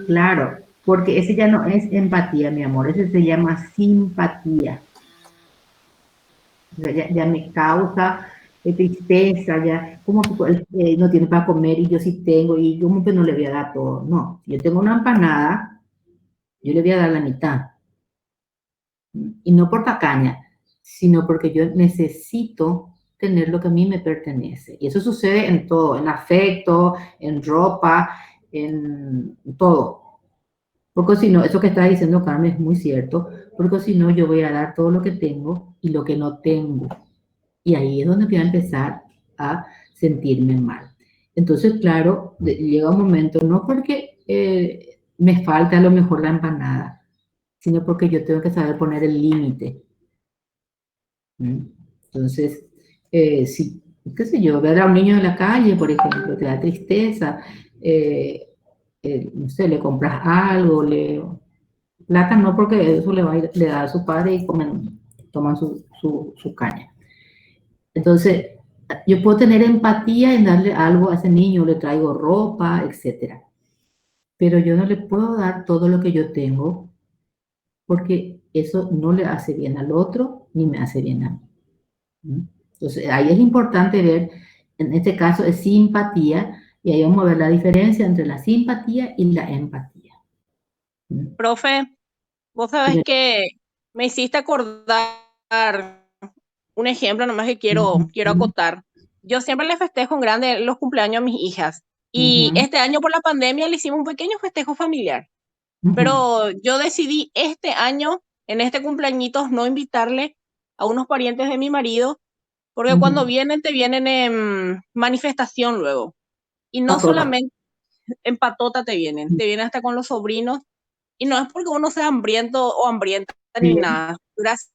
Claro, porque ese ya no es empatía, mi amor, ese se llama simpatía. O sea, ya me causa tristeza, ya como que no tiene para comer y yo sí tengo y yo como que no le voy a dar todo. No, si yo tengo una empanada, yo le voy a dar la mitad. Y no por tacaña, sino porque yo necesito tener lo que a mí me pertenece. Y eso sucede en todo, en afecto, en ropa, en todo. Porque si no, eso que está diciendo Carmen es muy cierto, porque si no yo voy a dar todo lo que tengo y lo que no tengo. Y ahí es donde voy a empezar a sentirme mal. Entonces, claro, llega un momento, no porque me falta a lo mejor la empanada, sino porque yo tengo que saber poner el límite. Entonces, si, qué sé yo, ver a un niño en la calle, por ejemplo, te da tristeza, no sé, le compras algo, plata no, porque eso le da a su padre y toman su caña. Entonces, yo puedo tener empatía en darle algo a ese niño, le traigo ropa, etcétera. Pero yo no le puedo dar todo lo que yo tengo porque eso no le hace bien al otro ni me hace bien a mí. Entonces, ahí es importante ver, en este caso es simpatía, y ahí vamos a ver la diferencia entre la simpatía y la empatía. Profe, vos sabés que me hiciste acordar un ejemplo nomás que quiero acotar. Yo siempre le festejo en grande los cumpleaños a mis hijas. Y este año por la pandemia le hicimos un pequeño festejo familiar. Pero yo decidí este año, en este cumpleañitos, no invitarle a unos parientes de mi marido, porque cuando vienen, te vienen en manifestación luego. Y no solamente en patota te vienen hasta con los sobrinos. Y no es porque uno sea hambriento o hambrienta ni nada. Gracias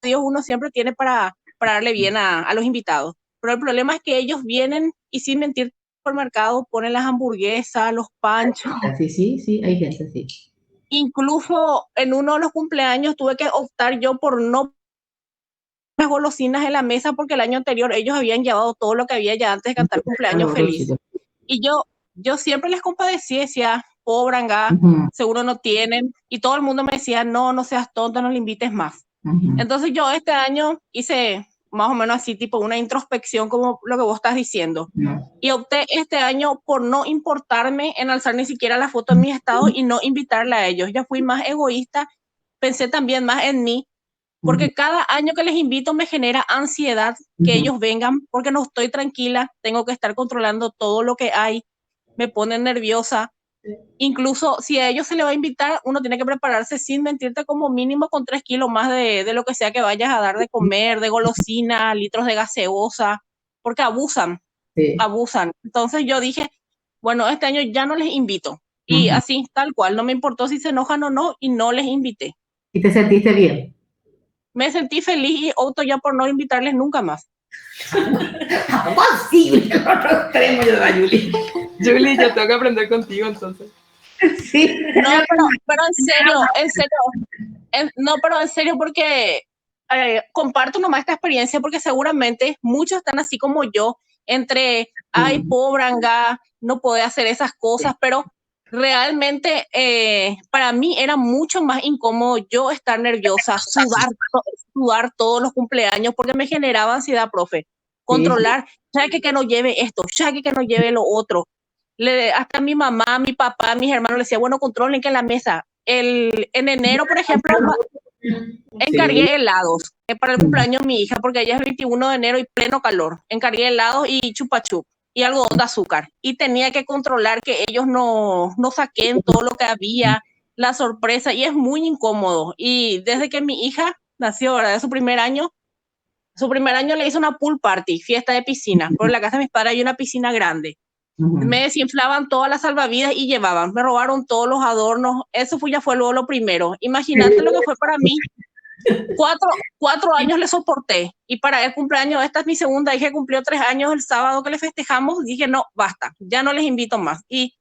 a Dios uno siempre tiene para darle bien a los invitados. Pero el problema es que ellos vienen y sin mentir por mercado ponen las hamburguesas, los panchos. Sí, hay gente así. Incluso en uno de los cumpleaños tuve que optar yo por no las golosinas en la mesa porque el año anterior ellos habían llevado todo lo que había ya antes de cantar cumpleaños feliz. Y yo siempre les compadecí, decía, pobre anga, seguro no tienen. Y todo el mundo me decía, no seas tonta, no le invites más. Entonces yo este año hice más o menos así, tipo una introspección como lo que vos estás diciendo. Y opté este año por no importarme en alzar ni siquiera la foto en mis estados y no invitarla a ellos. Ya fui más egoísta, pensé también más en mí, porque cada año que les invito me genera ansiedad que ellos vengan, porque no estoy tranquila, tengo que estar controlando todo lo que hay, me pone nerviosa. Incluso si a ellos se le va a invitar, uno tiene que prepararse sin mentirte como mínimo con 3 kilos más de lo que sea que vayas a dar de comer, de golosina, litros de gaseosa, porque abusan, abusan. Entonces yo dije, bueno, este año ya no les invito. Y así, tal cual, no me importó si se enojan o no, y no les invité. ¿Y te sentiste bien? Me sentí feliz y opto ya por no invitarles nunca más. Posible, el otro extremo yo de Julie. Julie, yo tengo que aprender contigo entonces. Sí. No, pero en serio, no, pero en serio porque comparto nomás esta experiencia porque seguramente muchos están así como yo, entre, ay, pobre anga, no puede hacer esas cosas, pero realmente para mí era mucho más incómodo yo estar nerviosa, sudar todos los cumpleaños porque me generaba ansiedad, profe. Controlar, ya que no lleve esto, ya que no lleve lo otro. Hasta mi mamá, mi papá, mis hermanos le decía, bueno, controlen que en la mesa. En enero, por ejemplo, encargué helados para el cumpleaños de mi hija, porque ella es el 21 de enero y pleno calor. Encargué helados y chupa chup y algodón de azúcar. Y tenía que controlar que ellos no saquen todo lo que había, la sorpresa, y es muy incómodo. Y desde que mi hija nació, ¿verdad? Su primer año le hizo una pool party, fiesta de piscina. Por la casa de mis padres hay una piscina grande. Me desinflaban todas las salvavidas y llevaban. Me robaron todos los adornos. Eso ya fue luego lo primero. Imagínate lo que fue para mí. 4 años le soporté. Y para el cumpleaños, esta es mi segunda hija, cumplió 3 años el sábado que le festejamos. Dije, no, basta, ya no les invito más. Y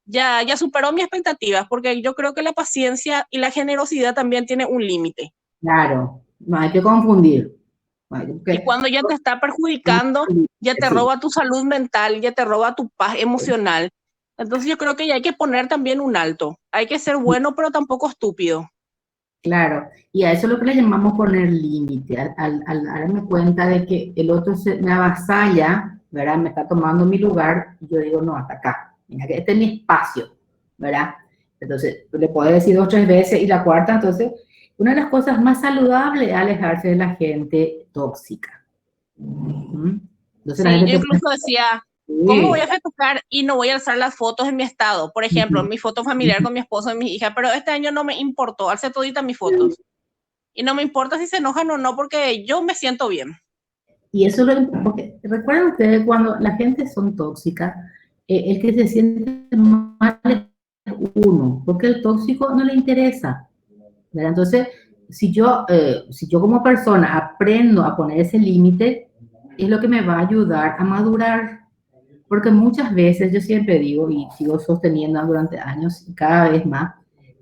ya superó mis expectativas, porque yo creo que la paciencia y la generosidad también tiene un límite. Claro, no hay que confundir. Y cuando ya te está perjudicando, ya te roba tu salud mental, ya te roba tu paz emocional. Entonces yo creo que ya hay que poner también un alto. Hay que ser bueno, pero tampoco estúpido. Claro, y a eso es lo que le llamamos poner límite, al darme cuenta de que el otro me avasalla, ¿verdad? Me está tomando mi lugar, y yo digo, no, hasta acá, mira que este es mi espacio, ¿verdad? Entonces, le puedo decir 2 o 3 veces, y la cuarta, entonces, una de las cosas más saludables es alejarse de la gente tóxica. Entonces, sí, yo incluso decía, ¿cómo voy a festejar y no voy a alzar las fotos en mi estado? Por ejemplo, mi foto familiar con mi esposo y mi hija, pero este año no me importó, alcé toditas mis fotos. Y no me importa si se enojan o no, porque yo me siento bien. Y eso es lo porque recuerden ustedes cuando la gente son tóxicas, el que se siente mal es uno, porque el tóxico no le interesa, ¿verdad? Entonces, si yo como persona aprendo a poner ese límite, es lo que me va a ayudar a madurar. Porque muchas veces yo siempre digo, y sigo sosteniendo durante años y cada vez más,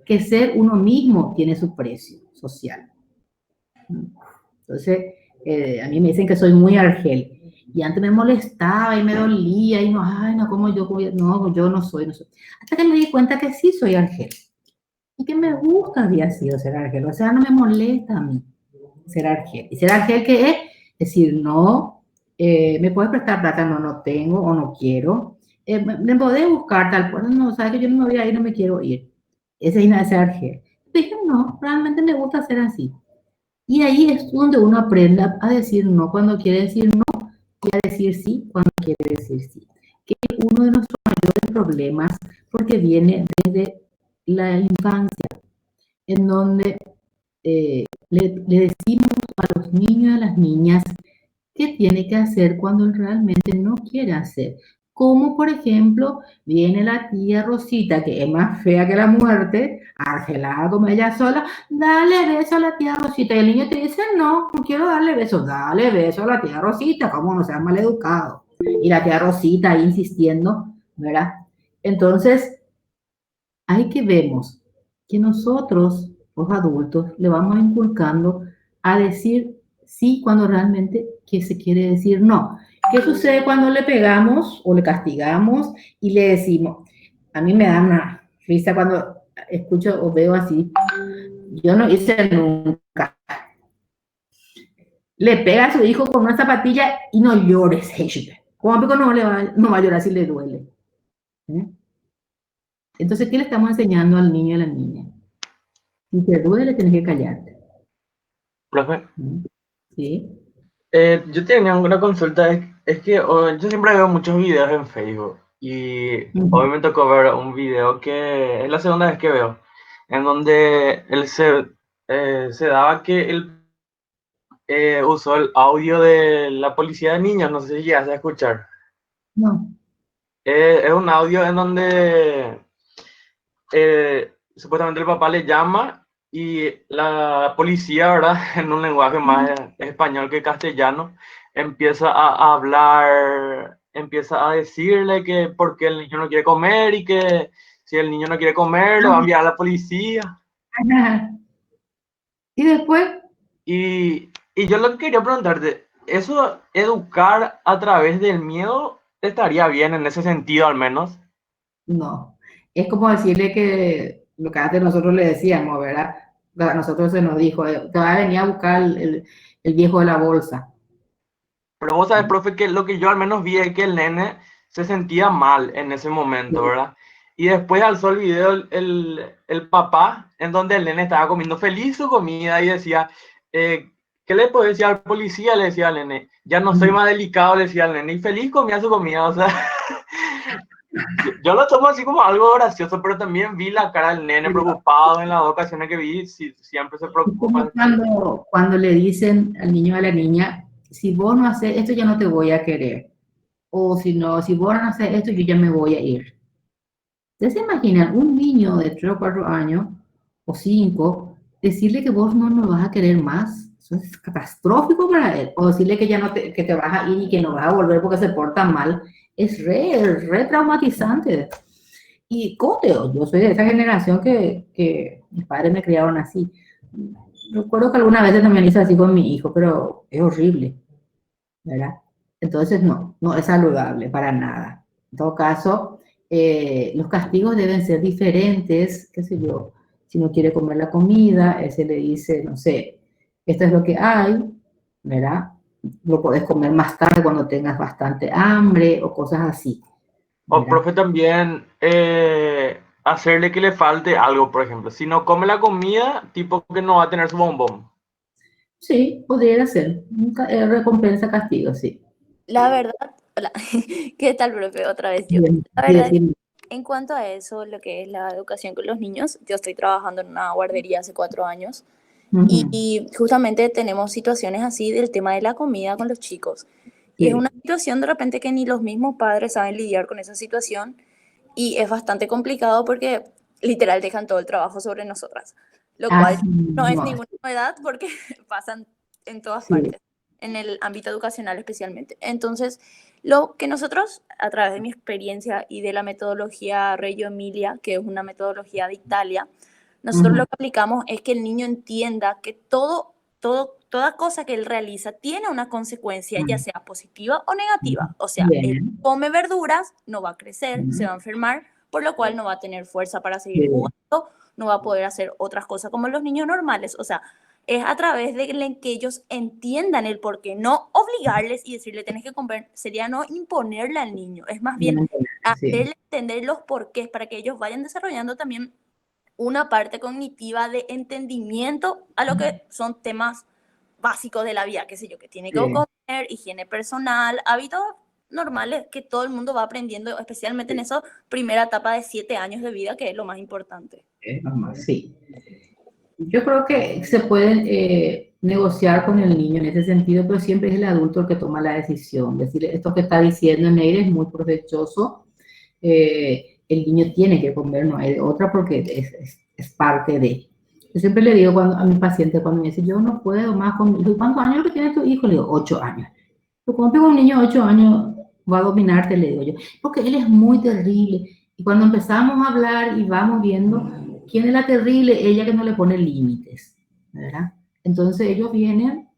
que ser uno mismo tiene su precio social. Entonces, a mí me dicen que soy muy Argel. Y antes me molestaba y me dolía y no, ay, no, como yo no soy. Hasta que me di cuenta que sí soy Argel. Y que me gusta había sido ser Argel. O sea, no me molesta a mí ser Argel. Y ser Argel, ¿qué es? Decir, no, me puedes prestar plata, no tengo o no quiero. Me podés buscar tal cosa, no, sabes que yo no me voy a ir, no me quiero ir. Ese es ser Argel. Dije, no, realmente me gusta ser así. Y ahí es donde uno aprende a decir no cuando quiere decir no y a decir sí cuando quiere decir sí. Que es uno de nuestros mayores problemas porque viene desde la infancia, en donde le decimos a los niños y a las niñas qué tiene que hacer cuando él realmente no quiere hacer. Como por ejemplo, viene la tía Rosita, que es más fea que la muerte, argelada como ella sola, dale beso a la tía Rosita. Y el niño te dice, no quiero darle beso, dale beso a la tía Rosita, como no seas maleducado. Y la tía Rosita ahí insistiendo, ¿verdad? Entonces, hay que vemos que nosotros, los adultos, le vamos inculcando a decir sí cuando realmente que se quiere decir no. ¿Qué sucede cuando le pegamos o le castigamos y le decimos? A mí me da una risa cuando escucho o veo así. Yo no hice nunca. le pega a su hijo con una zapatilla y no llores. ¿Cómo no va a llorar si le duele? ¿Eh? Entonces, ¿qué le estamos enseñando al niño y a la niña? Si te duele, tienes que callarte. Profe, ¿Sí? yo tenía una consulta, es que yo siempre veo muchos videos en Facebook y hoy me tocó ver un video que es la segunda vez que veo, en donde él se daba que él usó el audio de la policía de niños, no sé si llegas a escuchar. No. Es un audio en donde supuestamente el papá le llama y la policía, ¿verdad? En un lenguaje más español que castellano, empieza a hablar, empieza a decirle que porque el niño no quiere comer y que si el niño no quiere comer, le va a enviar a la policía. ¿Y después? Y yo lo que quería preguntarte, ¿eso educar a través del miedo estaría bien en ese sentido al menos? No. Es como decirle que lo que antes nosotros le decíamos, ¿verdad? A nosotros se nos dijo, te va a venir a buscar el viejo de la bolsa. Pero vos sabes, profe, que lo que yo al menos vi es que el nene se sentía mal en ese momento, ¿verdad? Y después alzó el video el papá, en donde el nene estaba comiendo feliz su comida y decía, ¿qué le puedo decir al policía? Le decía al nene, ya no soy más delicado, le decía al nene, y feliz comía su comida, o sea, yo lo tomo así como algo gracioso, pero también vi la cara del nene preocupado en las dos ocasiones que vi, siempre se preocupa. Cuando le dicen al niño o a la niña, si vos no haces esto, ya no te voy a querer. O si vos no haces esto, yo ya me voy a ir. ¿Ustedes se imaginan un niño de 3 o 4 años, o 5, decirle que vos no nos vas a querer más? Eso es catastrófico para él. O decirle que ya no que te vas a ir y que no vas a volver porque se porta mal. Es re traumatizante. Y yo soy de esa generación que mis padres me criaron así. Recuerdo que alguna vez también hice así con mi hijo, pero es horrible, ¿verdad? Entonces no es saludable para nada. En todo caso, los castigos deben ser diferentes, qué sé yo, si no quiere comer la comida, se le dice, no sé, esto es lo que hay, ¿verdad? Lo puedes comer más tarde cuando tengas bastante hambre o cosas así. O, profe, también hacerle que le falte algo, por ejemplo. Si no come la comida, tipo que no va a tener su bombón. Sí, podría ser. Recompensa castigo, sí. La verdad, hola, ¿qué tal, profe? Otra vez yo. Bien, La verdad, sí. en cuanto a eso, lo que es la educación con los niños, yo estoy trabajando en una guardería hace 4 años y justamente tenemos situaciones así del tema de la comida con los chicos. Y es una situación de repente que ni los mismos padres saben lidiar con esa situación y es bastante complicado porque literal dejan todo el trabajo sobre nosotras, lo cual no es ninguna novedad porque pasan en todas partes, en el ámbito educacional especialmente. Entonces, lo que nosotros, a través de mi experiencia y de la metodología Reggio Emilia, que es una metodología de Italia, nosotros lo que aplicamos es que el niño entienda que toda cosa que él realiza tiene una consecuencia, ya sea positiva o negativa. O sea, él come verduras, no va a crecer, se va a enfermar, por lo cual no va a tener fuerza para seguir jugando, no va a poder hacer otras cosas como los niños normales. O sea, es a través de que ellos entiendan el por qué, no obligarles y decirle tenés que comer, sería no imponerle al niño, es más bien hacerle entender los porqués para que ellos vayan desarrollando también una parte cognitiva de entendimiento a lo que son temas básicos de la vida, qué sé yo, que tiene que comer, higiene personal, hábitos normales que todo el mundo va aprendiendo, especialmente en esa primera etapa de 7 años de vida, que es lo más importante. Sí. Yo creo que se puede negociar con el niño en ese sentido, pero siempre es el adulto el que toma la decisión. Decirle, esto que está diciendo Neire es muy provechoso, el niño tiene que comer, no hay de otra porque es parte de. Yo siempre le digo a mi paciente, cuando me dice, yo no puedo más con mi hijo, ¿cuántos años que tiene tu hijo? Le digo, 8 años. Pero cuando tengo un niño de 8 años, va a dominarte, le digo yo, porque él es muy terrible. Y cuando empezamos a hablar y vamos viendo quién es la terrible, ella que no le pone límites, ¿verdad? Entonces ellos vienen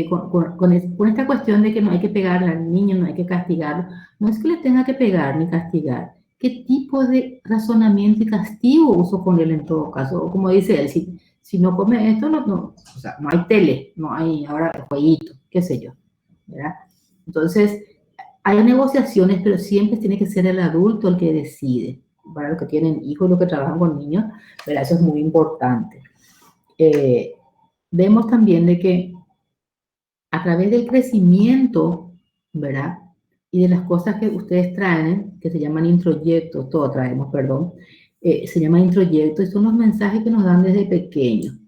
con esta cuestión de que no hay que pegarle al niño, no hay que castigarlo. No es que le tenga que pegar ni castigar. ¿Qué tipo de razonamiento y castigo uso con él en todo caso? O como dice él, si no come esto, o sea, no hay tele, no hay ahora jueguito, qué sé yo, ¿verdad? Entonces, hay negociaciones, pero siempre tiene que ser el adulto el que decide. Para los que tienen hijos, los que trabajan con niños, ¿verdad? Eso es muy importante. Vemos también de que a través del crecimiento, ¿verdad? Y de las cosas que ustedes traen, que se llaman introyectos, todos traemos, perdón, se llaman introyectos y son los mensajes que nos dan desde pequeños.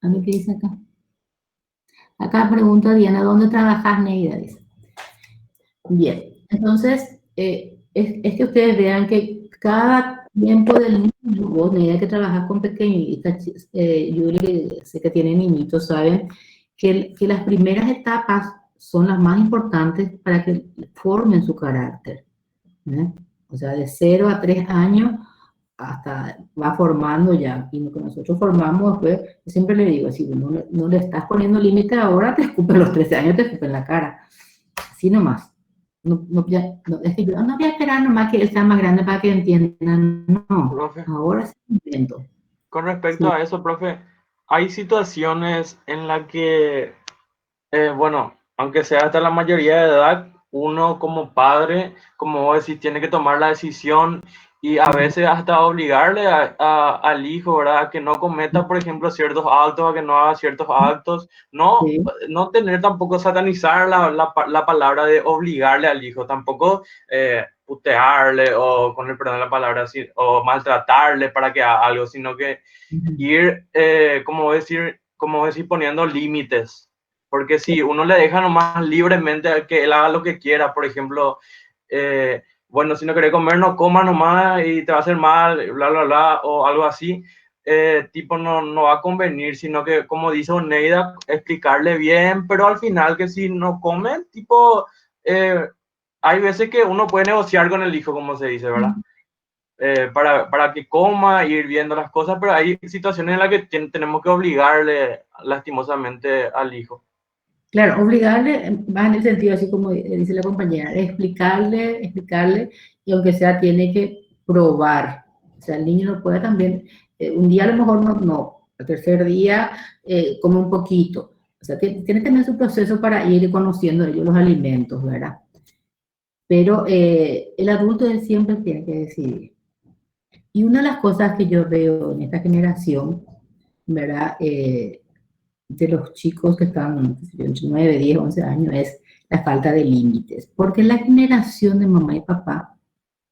¿A mí qué dice acá? Acá pregunta Diana, ¿dónde trabajas, Neida? Dice. Bien, entonces, es que ustedes vean que cada tiempo del niño, vos, Neida, que trabajas con pequeños, y Yuri, que sé que tiene niñitos, saben que las primeras etapas son las más importantes para que formen su carácter, ¿eh? O sea, de 0 a 3 años hasta va formando ya. Y lo que nosotros formamos después, yo siempre le digo, si no le estás poniendo límite ahora, te escupen los 13 años, te escupen la cara. Así nomás. Es que yo no voy a esperar nomás que él sea más grande para que entiendan. No, Profe, ahora sí entiendo. con respecto Sí. a eso, profe, hay situaciones en las que, bueno, aunque sea hasta la mayoría de edad, uno como padre, como vos decís, tiene que tomar la decisión y a veces hasta obligarle al hijo, ¿verdad? A que no cometa, por ejemplo, ciertos actos, a que no haga ciertos actos. No, Sí. no tener tampoco satanizar la palabra de obligarle al hijo, tampoco putearle o, con el perdón de la palabra, así, o maltratarle para que haga algo, sino que ir, como decir, poniendo límites. Porque si uno le deja nomás libremente a que él haga lo que quiera, por ejemplo, bueno, si no querés comer, no coma nomás y te va a hacer mal, bla, bla, bla, o algo así, tipo no va a convenir, sino que, como dice Oneida, explicarle bien, pero al final que si no come, tipo, hay veces que uno puede negociar con el hijo, como se dice, ¿verdad? Para que coma, ir viendo las cosas, pero hay situaciones en las que tenemos que obligarle lastimosamente al hijo. Claro, obligarle va en el sentido, así como dice la compañera, explicarle, y aunque sea tiene que probar. O sea, el niño no puede también, un día a lo mejor no, el tercer día come un poquito. O sea, tiene que tener su proceso para ir conociendo ellos los alimentos, ¿verdad? Pero el adulto él siempre tiene que decidir. Y una de las cosas que yo veo en esta generación, ¿verdad? De los chicos que están entre 9, 10, 11 años es la falta de límites, porque la generación de mamá y papá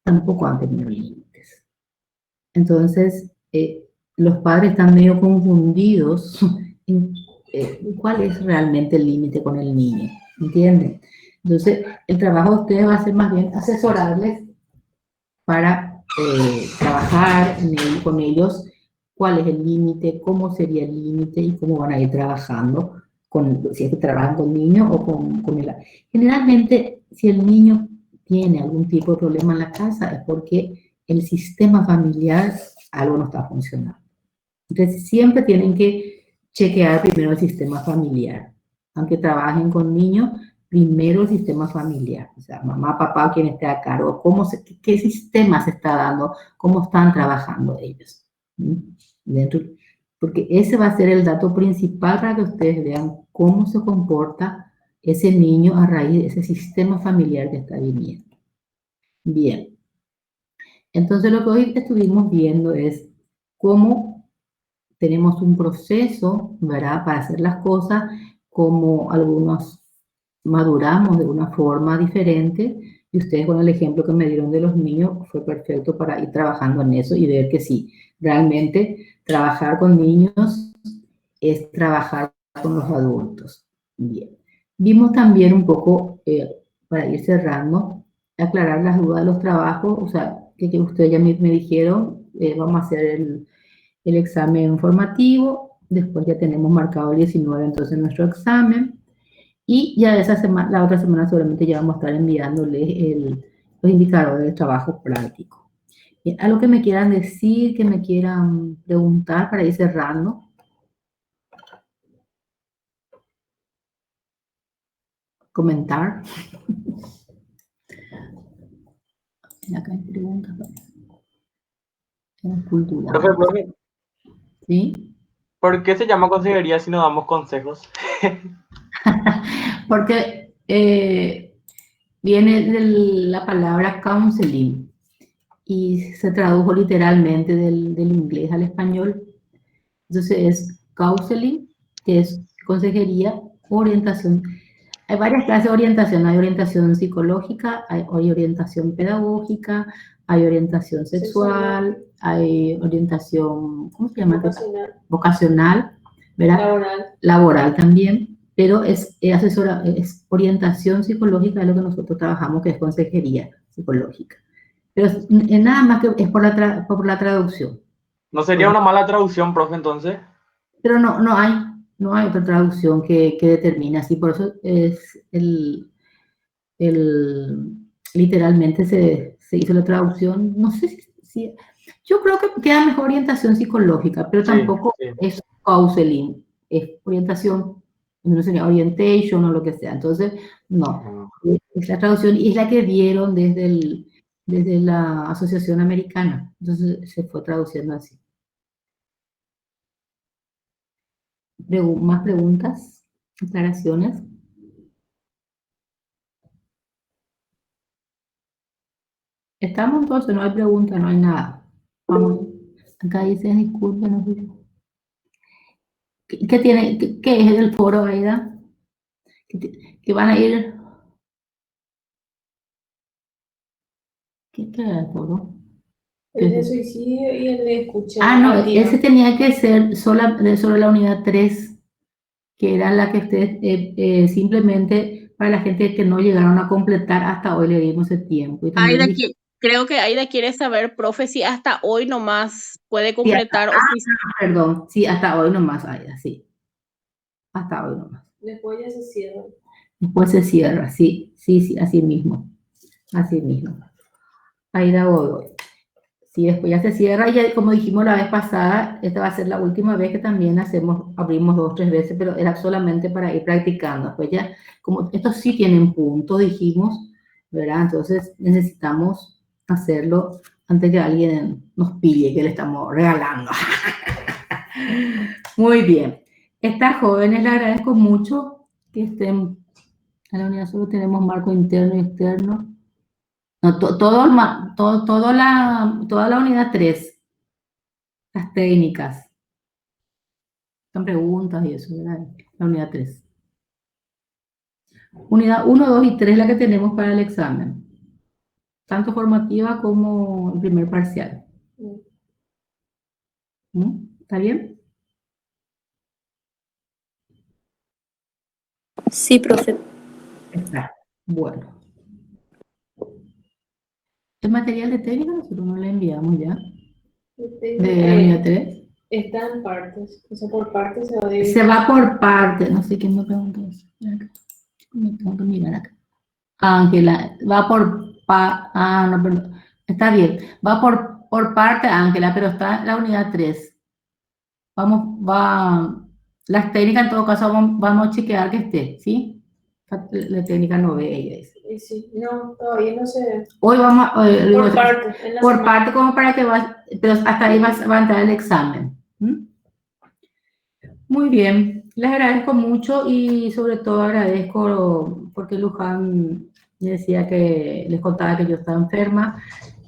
tampoco han tenido límites. Entonces, los padres están medio confundidos en cuál es realmente el límite con el niño, ¿entienden? Entonces, el trabajo de ustedes va a ser más bien asesorarles para trabajar con ellos cuál es el límite, cómo sería el límite y cómo van a ir trabajando, si es que trabajan con niños o con el... Generalmente, si el niño tiene algún tipo de problema en la casa es porque el sistema familiar algo no está funcionando. Entonces, siempre tienen que chequear primero el sistema familiar. Aunque trabajen con niños, primero el sistema familiar. O sea, mamá, papá, quien esté a cargo, qué sistema se está dando, cómo están trabajando ellos. Porque ese va a ser el dato principal para que ustedes vean cómo se comporta ese niño a raíz de ese sistema familiar que está viviendo. Bien. Entonces, lo que hoy estuvimos viendo es cómo tenemos un proceso, ¿verdad?, para hacer las cosas, como algunos maduramos de una forma diferente, y ustedes con el ejemplo que me dieron de los niños fue perfecto para ir trabajando en eso y ver que sí, realmente trabajar con niños es trabajar con los adultos. Bien. Vimos también un poco, para ir cerrando, aclarar las dudas de los trabajos, o sea, que ustedes ya me dijeron, vamos a hacer el examen formativo, después ya tenemos marcado el 19 entonces nuestro examen, y ya esa semana, la otra semana seguramente ya vamos a estar enviándoles los indicadores de trabajo práctico. Bien, algo que me quieran decir, que me quieran preguntar para ir cerrando. Comentar. Acá hay preguntas. Cultura. Profe, ¿Sí? ¿Por qué se llama consejería si no damos consejos? Porque viene de la palabra counseling y se tradujo literalmente del inglés al español. Entonces es counseling, que es consejería, orientación. Hay varias clases de orientación. Hay orientación psicológica, hay orientación pedagógica, hay orientación sexual, hay orientación, ¿cómo se llama? Vocacional, ¿verdad? Laboral también, pero es orientación psicológica, es lo que nosotros trabajamos, que es consejería psicológica. Pero nada más que es por la traducción. ¿No sería una mala traducción, profe, entonces? Pero no hay otra traducción que determine así, por eso es literalmente se hizo la traducción. No sé si yo creo que queda mejor orientación psicológica, pero tampoco es counseling, es orientación, no sería orientation o lo que sea. Entonces, no, es la traducción y es la que dieron desde la Asociación Americana. Entonces se fue traduciendo así. ¿Más preguntas? ¿Aclaraciones? Estamos entonces, no hay preguntas, no hay nada. Vamos. Acá dice, disculpe, no sé. ¿Qué tiene? ¿Qué es el foro, Aida? ¿Que van a ir? ¿Qué es el foro? El de suicidio y el de escucha. Ah, no, ese tenía que ser sobre la unidad 3, que era la que ustedes simplemente para la gente que no llegaron a completar hasta hoy le dimos el tiempo. Y también creo que Aida quiere saber, profe, si hasta hoy nomás puede completar. Perdón, sí, hasta hoy nomás, Aida, sí. Hasta hoy nomás. Después ya se cierra. Después se cierra, sí, así mismo. Así mismo. Aida hoy. Sí, después ya se cierra, y ya, como dijimos la vez pasada, esta va a ser la última vez que también abrimos 2 o 3 veces, pero era solamente para ir practicando. Pues ya, como estos sí tienen puntos, dijimos, ¿verdad? Entonces necesitamos hacerlo antes que alguien nos pille que le estamos regalando. Muy bien. Estas jóvenes les agradezco mucho que estén en la unidad. Solo tenemos marco interno y externo. No, toda la unidad 3, las técnicas. Son preguntas y eso, ¿verdad? La unidad 3. Unidad 1, 2 y 3 la que tenemos para el examen. Tanto formativa como el primer parcial. ¿Está bien? Sí, profe. Está. Bueno. El material de técnica nosotros no le enviamos ya. De la unidad 3. Está en partes. O sea, por partes se va a dividir. Se va por partes. No sé quién me preguntó eso. Me tengo que mirar acá. Ángela, va por... no, perdón. Está bien. Va por parte, Ángela, pero está en la unidad 3. Las técnicas en todo caso vamos a chequear que esté, ¿sí? La técnica no ve ella. Sí, no, todavía no sé. Hoy vamos por parte. Por parte, como para que pero hasta ahí va a entrar el examen. Muy bien, les agradezco mucho y sobre todo agradezco porque Luján me decía que les contaba que yo estaba enferma.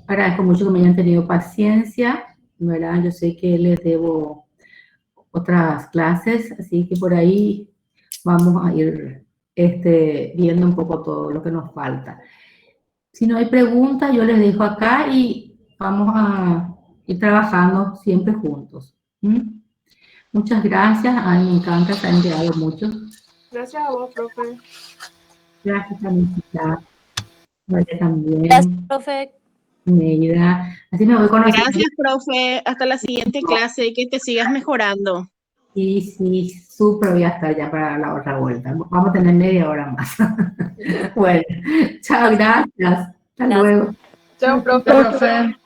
Agradezco mucho que me hayan tenido paciencia, ¿verdad? Yo sé que les debo otras clases, así que por ahí vamos a ir viendo un poco todo lo que nos falta. Si no hay preguntas, yo les dejo acá y vamos a ir trabajando siempre juntos. Muchas gracias. Ay, me encanta, se han enviado mucho. Gracias a vos, profe. Gracias, Anita. Vale, también. Gracias, profe. Neida. Así me voy conociendo. Gracias, profe. Hasta la siguiente clase y que te sigas mejorando. Sí, súper voy a estar ya para la otra vuelta. Vamos a tener media hora más. Bueno, chao, gracias. Hasta luego. Chao, profe.